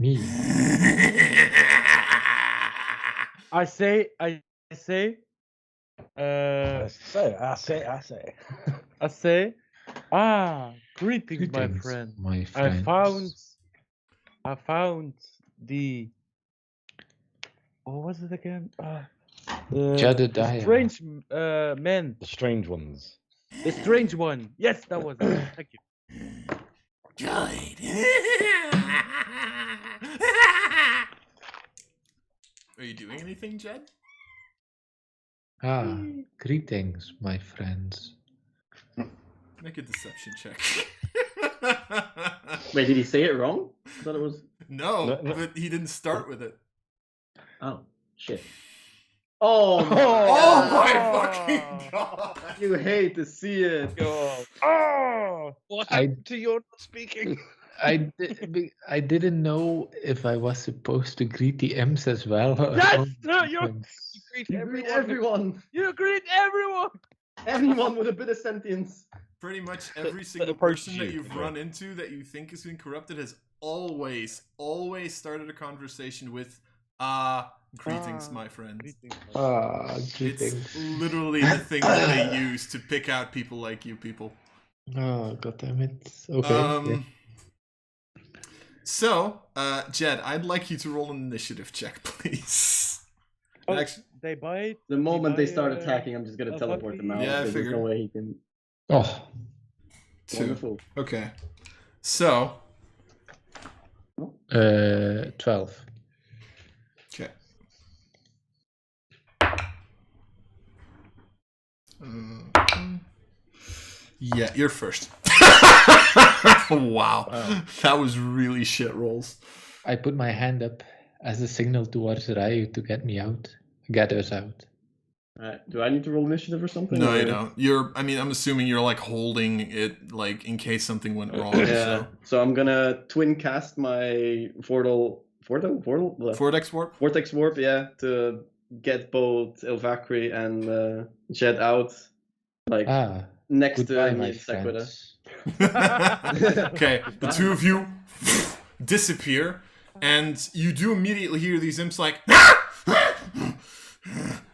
Me. I say. Greetings, my friend. My friend. I found the. What was it again? The strange men. The strange ones. The strange one. Yes, that was it. Thank you. Good. Are you doing anything, Jed? Greetings, my friends. Make a deception check. Wait, did he say it wrong? I thought it was. No, but he didn't start with it. Oh, shit. Oh my fucking god! You hate to see it. Oh, what happened to your not speaking? I didn't know if I was supposed to greet the imps as well. Yes, no, you greet everyone. You greet everyone. Anyone with a bit of sentience. Pretty much every single person that you've run into that you think has been corrupted has always started a conversation with greetings, my friends. Greetings. It's literally the thing that they use to pick out people like you people. Oh, goddammit. Okay. So, Jed, I'd like you to roll an initiative check, please. Actually, they bite. The moment they start attacking, I'm just gonna teleport them out. Yeah, I there's figured. no way he can. Oh. 2. Wonderful. Okay. So. 12. Okay. Yeah, you're first. Wow. That was really shit rolls. I put my hand up as a signal towards Ryu to get us out. Do I need to roll initiative or something? No, you don't. I'm assuming you're like holding it like in case something went wrong. Yeah. So I'm gonna twin cast my portal Vortex warp. Vortex warp, yeah, to get both Elvacri and Jed out, like next goodbye, to my me and Sequita. Okay, the two of you disappear, and you do immediately hear these imps like,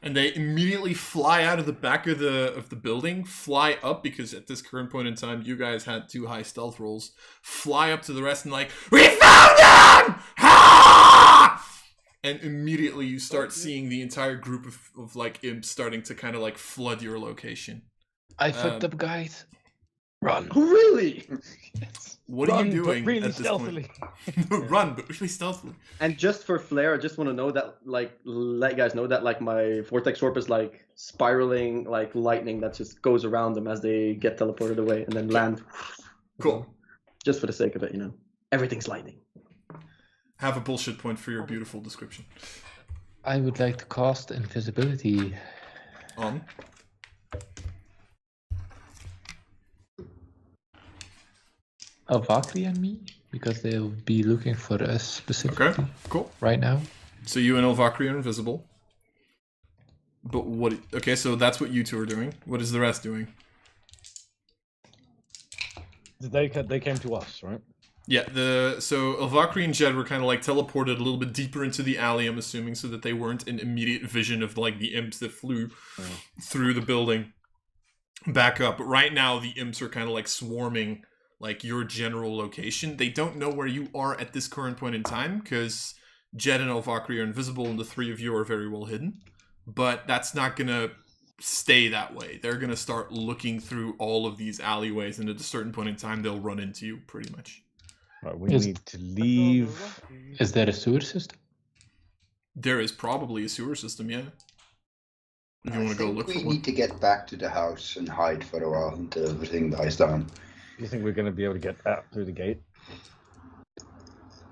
and they immediately fly out of the back of the building, fly up, because at this current point in time, you guys had 2 high stealth rolls, fly up to the rest and like, we found them! Ha! And immediately you start seeing the entire group of like imps starting to kind of like flood your location. I fucked up, guys. Run. Really? What are you doing But really at this stealthily. point? Run, but really stealthily. And just for flair, I just want to know that, like, let you guys know that, like, my Vortex Warp is, like, spiraling, like, lightning that just goes around them as they get teleported away and then land. Cool. Just for the sake of it, you know. Everything's lightning. Have a bullshit point for your beautiful description. I would like to cast Invisibility. On. Elvacri and me, because they'll be looking for us specifically. Okay, cool. Right now. So you and Elvacri are invisible. But what... Okay, so that's what you two are doing. What is the rest doing? They came to us, right? Yeah, so Elvacri and Jed were kind of like teleported a little bit deeper into the alley, I'm assuming, so that they weren't in immediate vision of like the imps that flew through the building back up. But right now, the imps are kind of like swarming like your general location. They don't know where you are at this current point in time, because Jed and Elvacri are invisible and the 3 of you are very well hidden. But that's not gonna stay that way. They're gonna start looking through all of these alleyways, and at a certain point in time, they'll run into you, pretty much. Right, we need to leave. Is there a sewer system? There is probably a sewer system, yeah. If you want to go look for we one. need to get back to the house and hide for a while until everything dies down. Do you think we're going to be able to get out through the gate?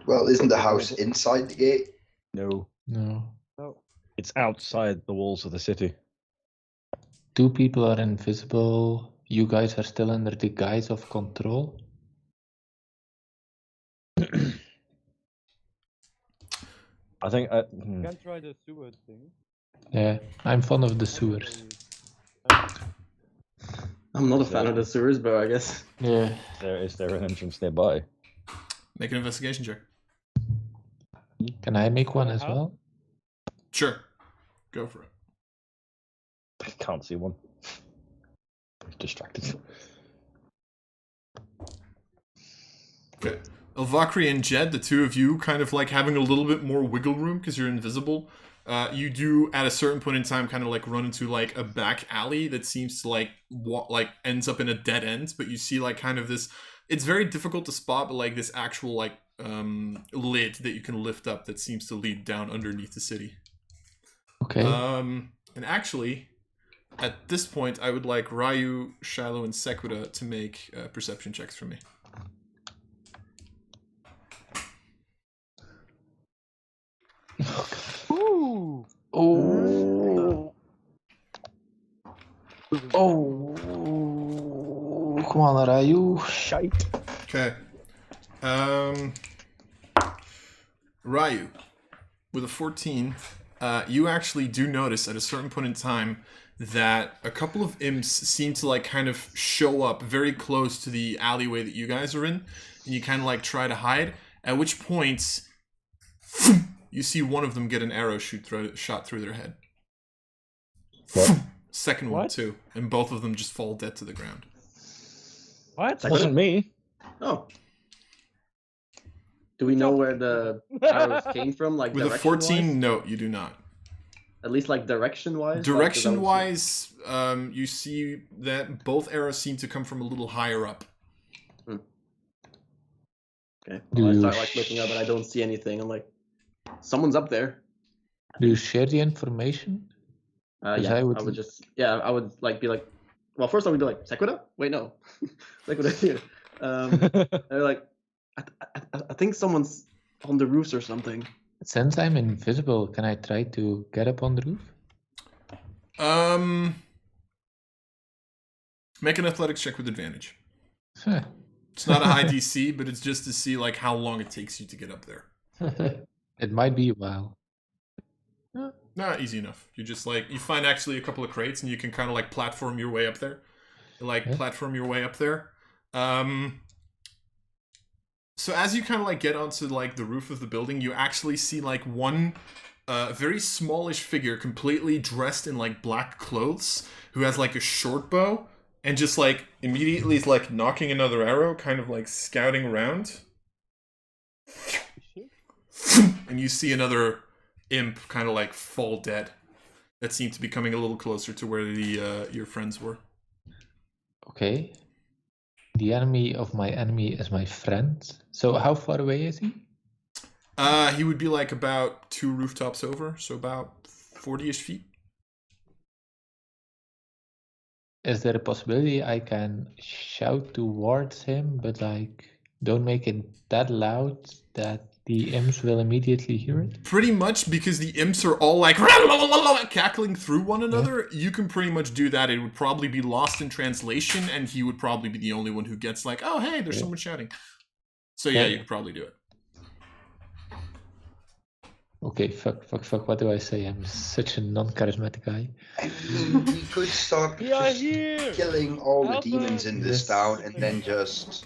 Well, isn't the house inside the gate? No. No. It's outside the walls of the city. 2 people are invisible. You guys are still under the guise of control. I think... You can try the sewer thing. Yeah, I'm fond of the sewers. I'm not a fan of the sewers, but I guess. Yeah. Is there an entrance nearby? Make an investigation check. Can I make one as well? Sure. Go for it. I can't see one. I'm distracted. Okay. Elvacri and Jed, the 2 of you, kind of like having a little bit more wiggle room because you're invisible. You do, at a certain point in time, kind of like run into like a back alley that seems to like ends up in a dead end. But you see like kind of this. It's very difficult to spot, but like this actual like lid that you can lift up that seems to lead down underneath the city. Okay. And actually, at this point, I would like Ryu, Shiloh, and Sequita to make perception checks for me. Ooh. Oh. Oh. Come on, Ryu. Shite. Okay. Ryu, with a 14, you actually do notice at a certain point in time that a couple of imps seem to like kind of show up very close to the alleyway that you guys are in, and you kind of like try to hide, at which point you see one of them get an arrow shot through their head. What? Second one too, and both of them just fall dead to the ground. What? That wasn't me. Oh. Do we know where the arrows came from? Like with a 14, no, you do not. At least like direction-wise? Direction-wise, you see that both arrows seem to come from a little higher up. Okay. Well, I start like looking up and I don't see anything. I'm like, someone's up there. Do you share the information? Yeah, I would just, I would like be like, well, first I would be like, Sequita? Wait, no. Sequita here. They're like, I think someone's on the roofs or something. Since I'm invisible, can I try to get up on the roof? Make an athletics check with advantage. Huh. It's not a high DC, but it's just to see like how long it takes you to get up there. It might be a while. Nah, easy enough. You just like you find actually a couple of crates, and you can kind of like platform your way up there. Platform your way up there. So as you kind of like get onto like the roof of the building, you actually see like one very smallish figure, completely dressed in like black clothes, who has like a short bow, and just like immediately is like knocking another arrow, kind of like scouting around. And you see another imp kind of like fall dead. That seemed to be coming a little closer to where the your friends were. Okay. The enemy of my enemy is my friend. So how far away is he? He would be like about 2 rooftops over, so about 40-ish feet. Is there a possibility I can shout towards him, but like don't make it that loud that the imps will immediately hear it? Pretty much, because the imps are all like cackling through one another, you can pretty much do that. It would probably be lost in translation, and he would probably be the only one who gets like, oh, hey, there's someone shouting. So yeah, you could probably do it. Okay, fuck, what do I say? I'm such a non-charismatic guy. I mean, we could start just killing all the demons in this town and then just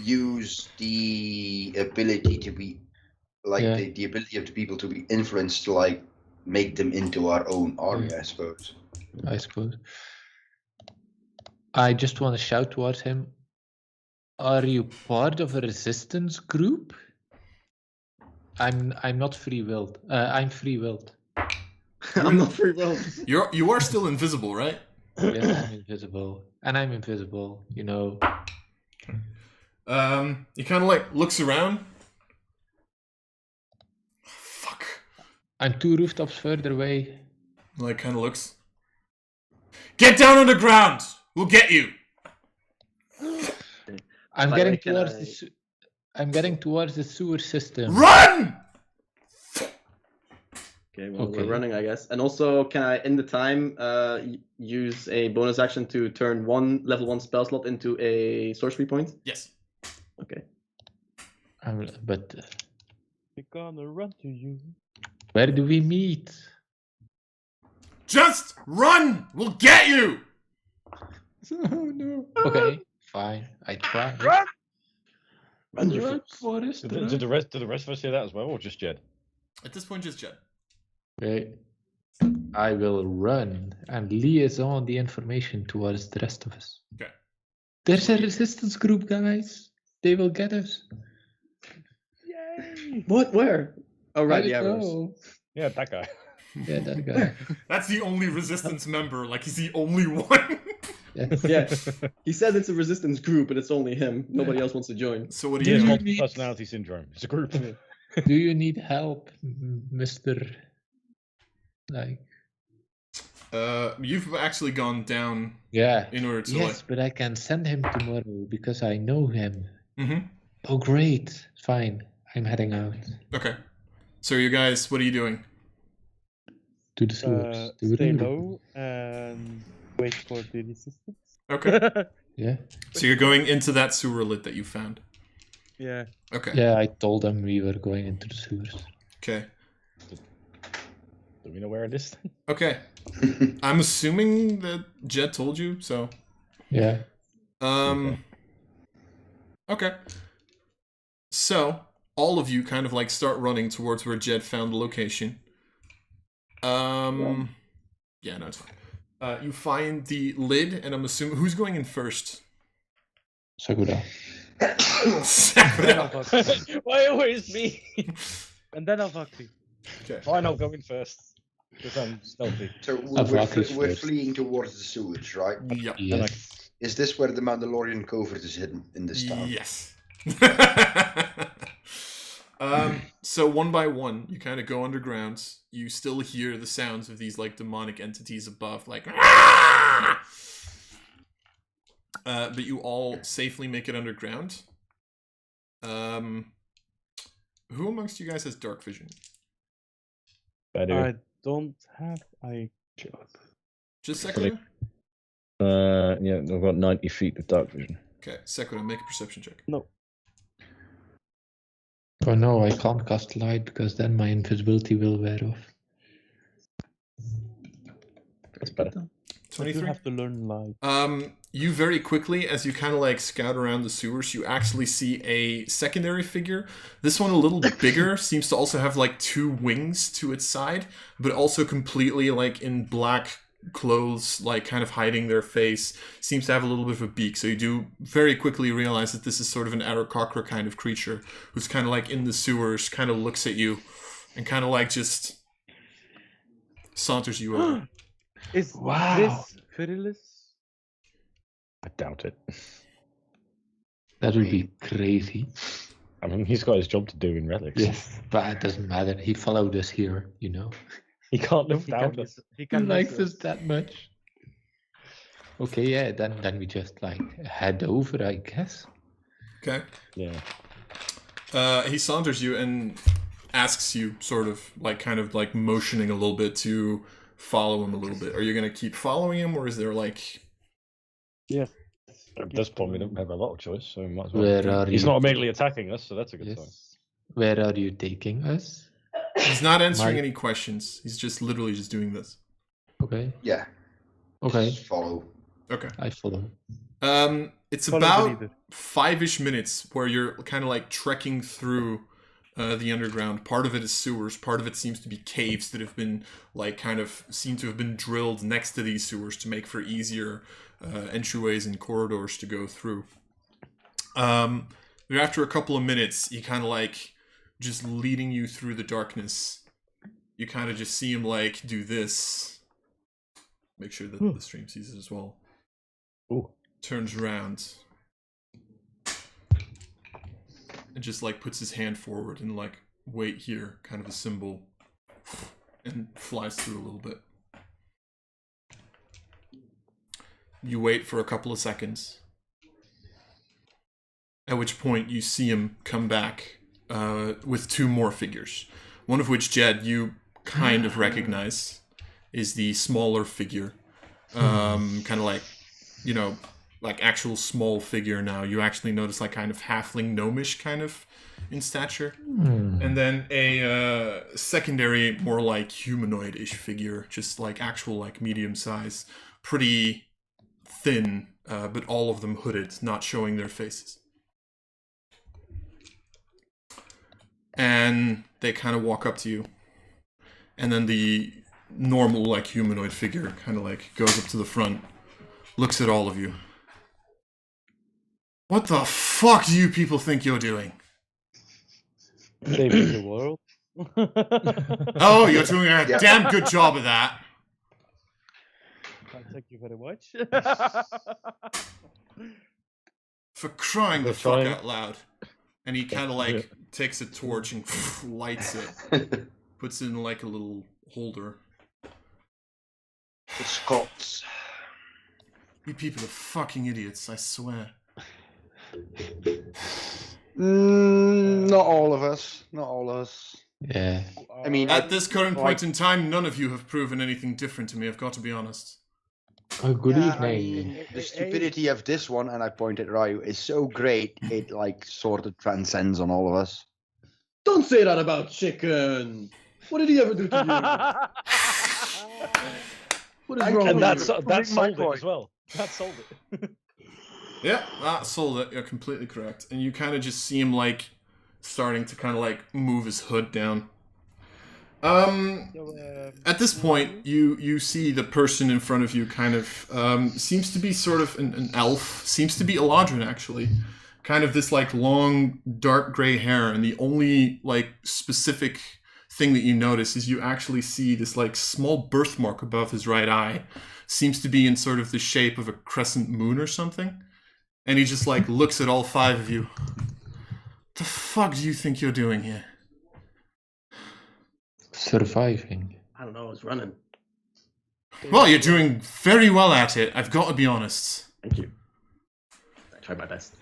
use the ability to be, like, the ability of the people to be influenced to, like, make them into our own army, I suppose. I just want to shout towards him, are you part of a resistance group? I'm not free-willed. I'm free-willed. I'm not free-willed. You are still invisible, right? Yes, I'm invisible. And I'm invisible, you know. He kind of like looks around. Fuck. I'm 2 rooftops further away. Like kind of looks. Get down on the ground! We'll get you! I'm getting towards I'm getting towards the sewer system. Run! Okay, well, we're running, I guess. And also, can I, in the time, use a bonus action to turn 1 level 1 spell slot into a sorcery point? Yes. Okay. But We're gonna run to you. Where do we meet? Just run! We'll get you! Oh no. Okay, fine. I try. Run! Run, Forest. Did the rest of us hear that as well, or just Jed? At this point, just Jed. Okay. I will run and liaison the information towards the rest of us. Okay. There's a resistance group, guys. They will get us. Yay! What? Where? Oh, right, the I arrows. know. Yeah, that guy. Yeah, that guy. That's the only resistance member. Like, he's the only one. Yes. Yeah. He said it's a resistance group, and it's only him. Nobody else wants to join. So what do Do you It's do? you multiple need- personality syndrome. It's a group. Do you need help, Mr. Like? You've actually gone down Yeah. in order to Yes, but I can send him tomorrow because I know him. Mm-hmm. Oh, great. Fine. I'm heading out Okay. So you guys, what are you doing? to the sewers. To Stay the- low and wait for the resistance. Okay. Yeah. So you're going into that sewer lit that you found. Yeah. Okay. Yeah, I told them we were going into the sewers. Okay. Do we know where it is? Okay. I'm assuming that Jed told you, so. Yeah. Okay. So, all of you kind of like start running towards where Jed found the location. Yeah, no, it's fine. You find the lid, and I'm assuming who's going in first? Sakura. Why always me? And then Avakti. Okay. Fine, I'll go in first. Because I'm stealthy. So Avakti's we're first. fleeing towards the sewage, right? Yep. Yes. Is this where the Mandalorian covert is hidden in this town? Yes. So one by one, you kind of go underground. You still hear the sounds of these like demonic entities above, like. But you all safely make it underground. Who amongst you guys has dark vision? I do. I don't have a Just Sekiro? Yeah, I've got 90 feet of dark vision. Okay, Sekiro, make a perception check. No. Oh no, I can't cast light because then my invisibility will wear off. That's better. 23. You have to learn light. You very quickly, as you kind of like scout around the sewers, you actually see a secondary figure. This one a little bigger, seems to also have like 2 wings to its side, but also completely like in black clothes, like kind of hiding their face. Seems to have a little bit of a beak. So you do very quickly realize that this is sort of an Aarakocra kind of creature who's kind of like in the sewers, kind of looks at you, and kind of like just saunters you over. Is Wow. this Fidelis? I doubt it. That would be crazy. I mean, he's got his job to do in relics. Yes, but it doesn't matter. He followed us here, you know. He can't live He without can us. miss- He He can likes miss us that much. Okay, yeah, then we just like head over, I guess. Okay. Yeah. He saunters you and asks you, sort of like kind of like motioning a little bit to follow him a little bit. Are you gonna keep following him, or is there like? Yes. At this point, we don't have a lot of choice, so we might as well. Where are He's you? not immediately attacking us, so that's a good sign. Yes. Where are you taking us? He's not answering My- any questions. He's just literally just doing this. Okay. Yeah. Okay. Just follow. Okay. I follow. It's Follow the about leader. 5-ish minutes where you're kind of like trekking through the underground. Part of it is sewers. Part of it seems to be caves that have been like kind of seem to have been drilled next to these sewers to make for easier entryways and corridors to go through. But after a couple of minutes, he kind of like just leading you through the darkness. You kind of just see him like do this. Make sure that the stream sees it as well. Ooh. Turns around and just like puts his hand forward and like wait here, kind of a symbol, and flies through a little bit. You wait for a couple of seconds, at which point you see him come back with 2 more figures. One of which, Jed, you kind of recognize is the smaller figure. Kind of like, you know, like actual small figure now. You actually notice like kind of halfling gnomish kind of in stature. And then a secondary, more like humanoid-ish figure, just like actual like medium size, pretty thin, but all of them hooded, not showing their faces. And they kind of walk up to you. And then the normal like humanoid figure kind of like goes up to the front, looks at all of you. What the fuck do you people think you're doing? Saving the world. Oh, you're doing a damn good job of that. Thank you very much. For crying the They're fuck trying. out loud. And he kind of like takes a torch and lights it. Puts it in like a little holder. The Scots. You people are fucking idiots, I swear. Not all of us. Not all of us. Yeah. I mean, At this current point in time, none of you have proven anything different to me, I've got to be honest. Oh, good yeah, I evening. mean, the stupidity of this one, and I point at Ryu, is so great. It like sort of transcends on all of us. Don't say that about chicken. What did he ever do to you? What is wrong And with that's you? that sold it point. as well. That sold it. Yeah, that sold it. You're completely correct. And you kind of just see him like starting to kind of like move his hood down. At this point, you see the person in front of you kind of seems to be sort of an elf. Seems to be Eladrin, actually. Kind of this like long dark gray hair, and the only like specific thing that you notice is you actually see this like small birthmark above his right eye. Seems to be in sort of the shape of a crescent moon or something. And he just like looks at all 5 of you. The fuck do you think you're doing here? Surviving. I don't know. I was running. Well, you're doing very well at it, I've got to be honest. Thank you. I tried my best.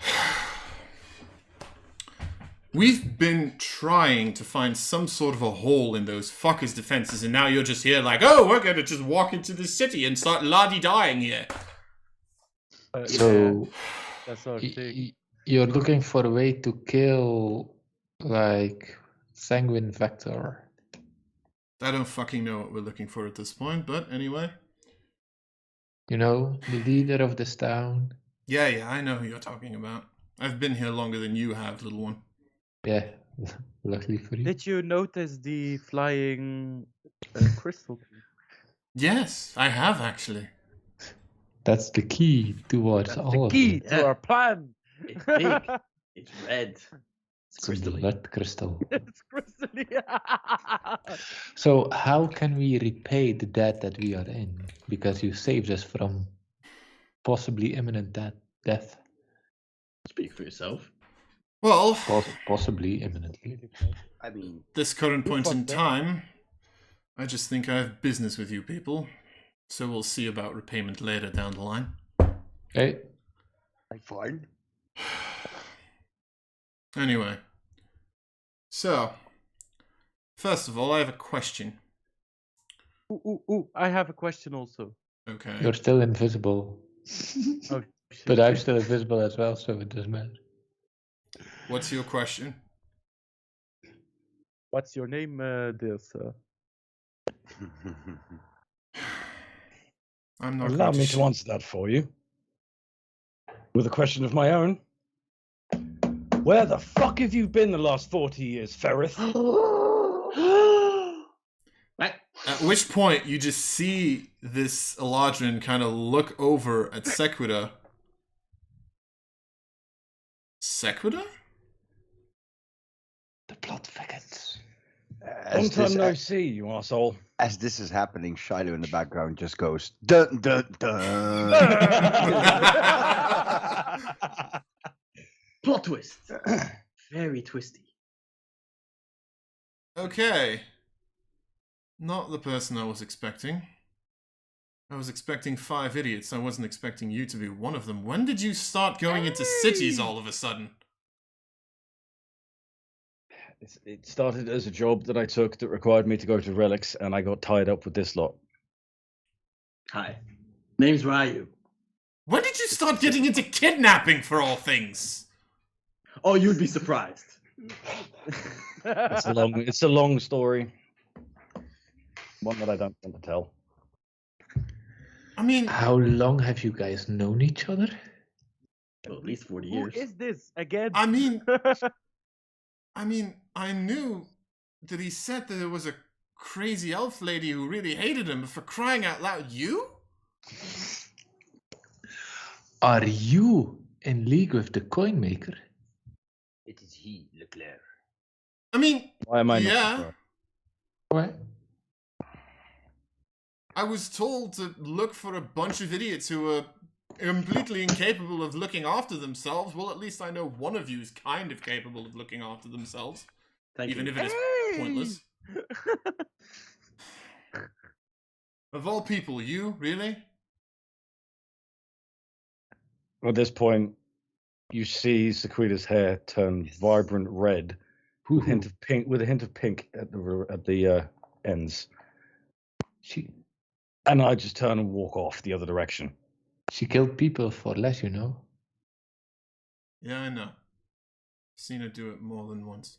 We've been trying to find some sort of a hole in those fuckers' defenses, and now you're just here like, oh, we're gonna just walk into the city and start la-di-dying here. So That's our thing. you're looking for a way to kill Like Sanguine Vector. I don't fucking know what we're looking for at this point, but anyway. You know, the leader of this town. Yeah, I know who you're talking about. I've been here longer than you have, little one. Yeah, luckily for you. Did you notice the flying crystal? Yes, I have actually. That's the key towards That's all the key of them. to our plan. It's big. It's red. It's a crystal-y. blood crystal. It's crystal-y. So how can we repay the debt that we are in? Because you saved us from possibly imminent death. Speak for yourself. Well, Possibly imminently. I mean, this current point in fucked up. time, I just think I have business with you people. So we'll see about repayment later down the line. Hey, I'm fine. Anyway. So, first of all, I have a question. Ooh, I have a question also. Okay. you're still invisible. Oh, But I'm still invisible as well, so it doesn't matter. What's your question? What's your name, dear sir? I'm not Allow going me to answer that for you. With a question of my own. Where the fuck have you been the last 40 years, Ferrith? At which point, you just see this Eladrin kind of look over at Sequita. Sequita? The plot thickens. Long time no see, you arsehole. As this is happening, Shiloh in the background just goes dun dun dun. Plot twist. Very twisty. Okay. Not the person I was expecting. I was expecting 5 idiots. I wasn't expecting you to be one of them. When did you start going into cities all of a sudden? It started as a job that I took that required me to go to Relics, and I got tied up with this lot. Hi. Name's Ryu. When did you start getting into kidnapping, for all things? Oh, you'd be surprised. It's a long story. One that I don't want to tell. I mean, How long have you guys known each other? Well, at least 40 Who years. is this again? I knew that he said that there was a crazy elf lady who really hated him, but for crying out loud, you? Are you in league with the coin maker? It is he, Leclerc. I mean, Why am I not yeah. surprised? What? I was told to look for a bunch of idiots who are completely incapable of looking after themselves. Well, at least I know one of you is kind of capable of looking after themselves. Thank even you. if it is pointless. Of all people, you? Really? At this point, you see Sequita's hair turn vibrant red, with a hint of pink at the ends. And I just turn and walk off the other direction. She killed people for less, you know. Yeah, I know. Seen her do it more than once.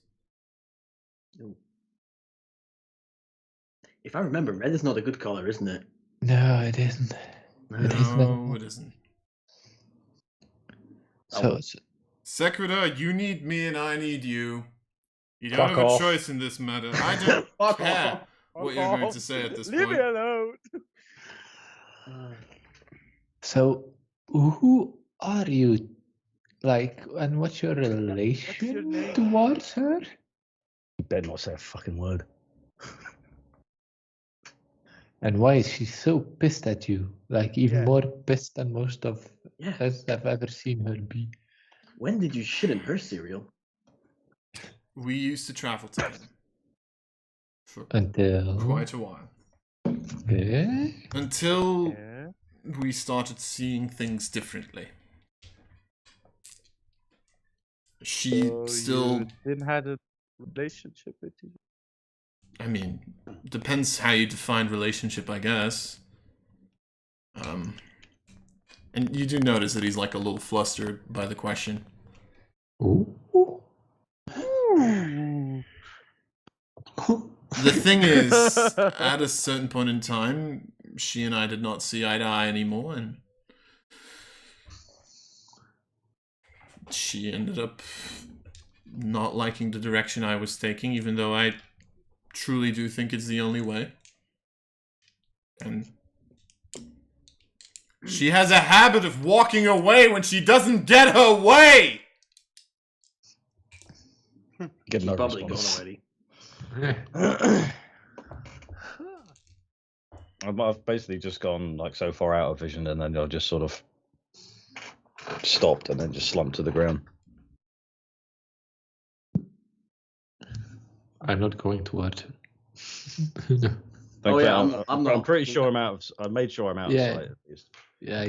If I remember, red is not a good color, isn't it? No, it isn't. No, it isn't. So, Sequita, you need me and I need you. You don't Fuck have off. a choice in this matter. I don't Fuck care off. what you're going to say at this Leave point. me alone. so who are you? Like, and what's your relation name? towards her? You better not say a fucking word. And why is she so pissed at you? Like, even more pissed than most of us have ever seen her be. When did you shit in her cereal? We used to travel together. For Until quite a while. Yeah. Until we started seeing things differently. She still you didn't have a relationship with you. I mean, depends how you define relationship, I guess. And you do notice that he's like a little flustered by the question. Ooh. The thing is, at a certain point in time, she and I did not see eye to eye anymore, and she ended up not liking the direction I was taking, even though I truly do think it's the only way. And she has a habit of walking away when she doesn't get her way! Get no Probably response. gone already. I've basically just gone like so far out of vision, and then I just sort of stopped and then just slumped to the ground. I'm not going towards her. Oh, yeah, I'm not pretty peeking sure that. I made sure I'm out Yeah. of sight at least. Yeah,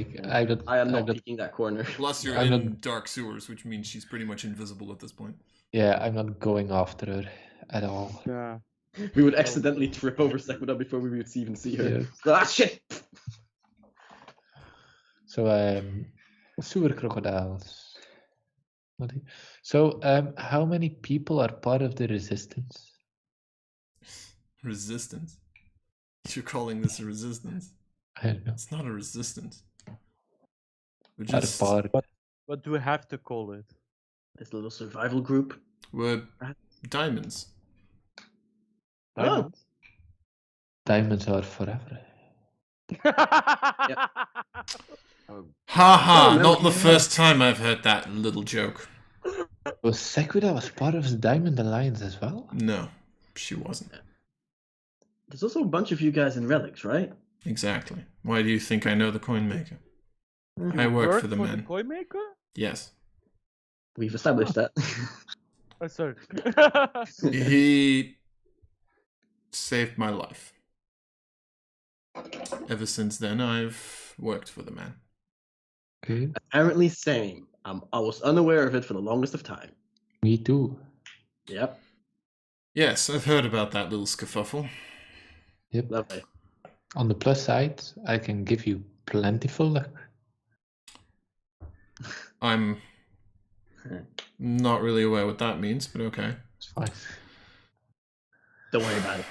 I am not peeking that corner. Plus, you're I'm in dark sewers, which means she's pretty much invisible at this point. Yeah, I'm not going after her at all. Yeah. We would accidentally trip over Sakura before we would even see her. Ah, shit! So, sewer crocodiles. So, how many people are part of the resistance? Resistance? You're calling this a resistance? I don't know. It's not a resistance. We're Are just... part. What do we have to call it? This little survival group. We're diamonds. Diamonds? Diamonds are forever. Haha, no, not the yeah. first time I've heard that little joke. Was Sakura was part of the Diamond Alliance as well? No, she wasn't. There's also a bunch of you guys in relics, right? Exactly. Why do you think I know the coin maker? I work for the men. Coin maker? Yes. We've established that. Oh, sorry. He saved my life. Ever since then, I've worked for the man. Okay. Apparently same. I was unaware of it for the longest of time. Me too. Yep. Yes, I've heard about that little skerfuffle. Yep. Lovely. On the plus side, I can give you plentiful luck. I'm not really aware what that means, but okay. It's fine. Don't worry about it.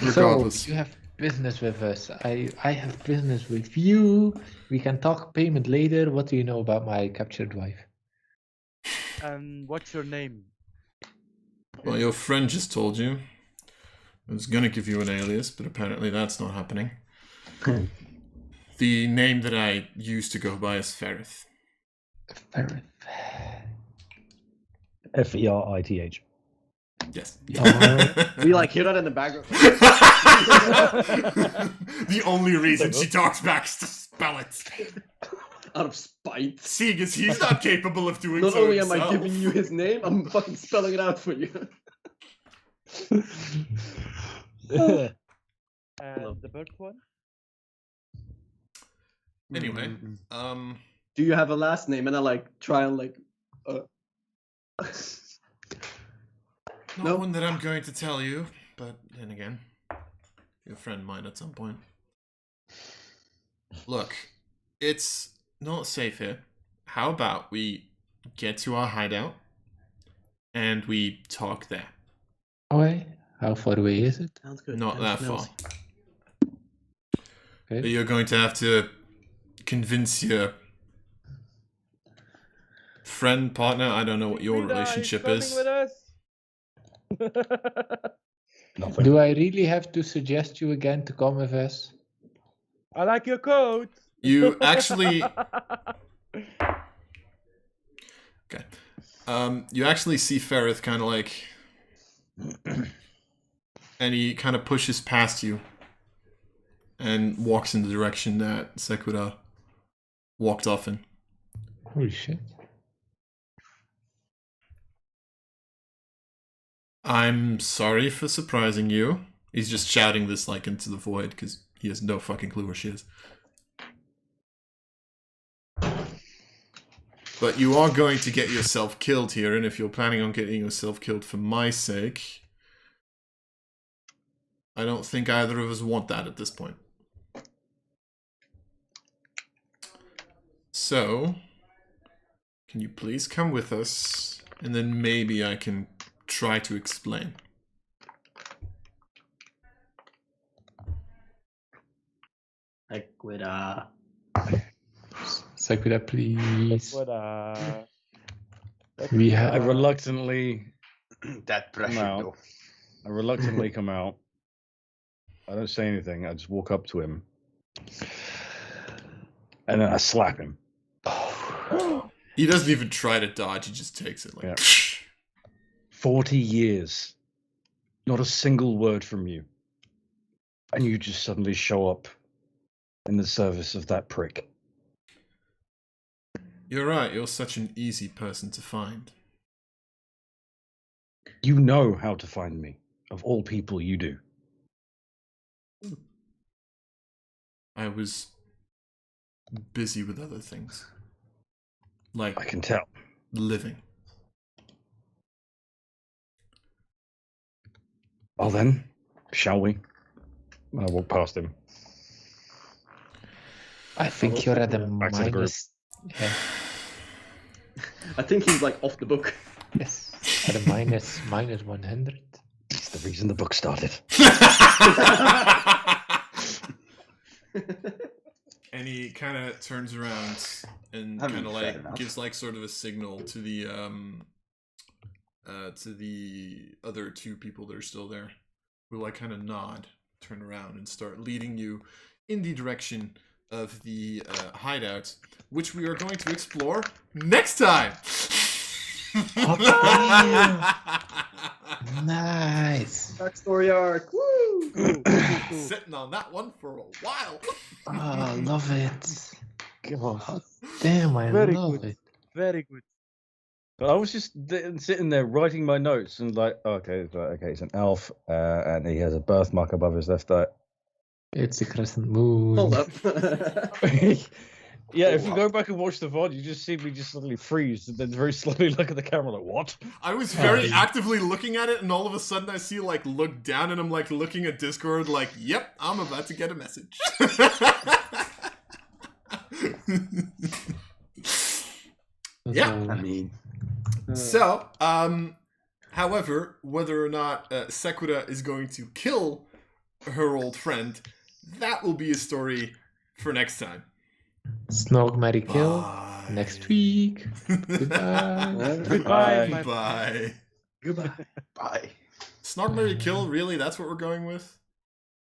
Regardless. So you have business with us. I have business with you. We can talk payment later. What do you know about my captured wife? And what's your name? Well, your friend just told you. I was gonna give you an alias, but apparently that's not happening. The name that I used to go by is Ferrith. Ferrith. Ferith. Yes. We like hear that in the background. The only reason she talks back is to spell it. Out of spite. Seeing as he's not capable of doing Not so only am himself. I giving you his name, I'm fucking spelling it out for you. And the bird one? Anyway, Do you have a last name? And I like try and like. not No. one that I'm going to tell you, but then again, your friend might at some point. Look, it's not safe here. How about we get to our hideout and we talk there? Away? How far away is it? Sounds good. Not that Smells- far. Okay. You're going to have to convince your friend, partner, I don't know what your relationship is. With us? Nothing. Do I really have to suggest you again to come with us? I like your coat. You actually... Okay. You actually see Ferrith kind of like... and he kind of pushes past you and walks in the direction that Sakura walked off in. Holy shit. I'm sorry for surprising you. He's just shouting this like into the void because he has no fucking clue where she is. But you are going to get yourself killed here, and if you're planning on getting yourself killed for my sake, I don't think either of us want that at this point. So, can you please come with us, and then maybe I can try to explain. Sequita. Sequita, please. Sequita. We I have. reluctantly That pressure, out. though. I reluctantly come out. I don't say anything. I just walk up to him. And then I slap him. He doesn't even try to dodge. He just takes it like. Yeah. 40 years. Not a single word from you. And you just suddenly show up in the service of that prick. You're right. You're such an easy person to find. You know how to find me. Of all people, you do. I was busy with other things. Like I can tell. living. Well then, shall we? And I walk past him. I think you're at a Back to the group. minus. Yeah. I think he's like off the book. Yes. At a minus 100. It's the reason the book started. And he kind of turns around and I mean, kind of fair like enough. gives like sort of a signal to the other two people that are still there, who like kind of nod, turn around, and start leading you in the direction of the hideout, which we are going to explore next time. Nice. Backstory arc. Woo! Sitting on that one for a while. Oh, I love it. God. Oh, damn, I Very love good. it. Very good. But I was just sitting there writing my notes and like, okay, he's an elf, and he has a birthmark above his left eye. It's the crescent moon. Hold up. Yeah, if you go back and watch the VOD, you just see me just suddenly freeze and then very slowly look at the camera like, what? I was very actively looking at it, and all of a sudden I see like look down, and I'm like looking at Discord, like, yep, I'm about to get a message. Yeah. I mean, So, however, whether or not Sequita is going to kill her old friend, that will be a story for next time. Snog, marry, kill. Bye. Next week. Goodbye. Goodbye. Bye. Goodbye. bye. Snog, marry, kill, really? That's what we're going with?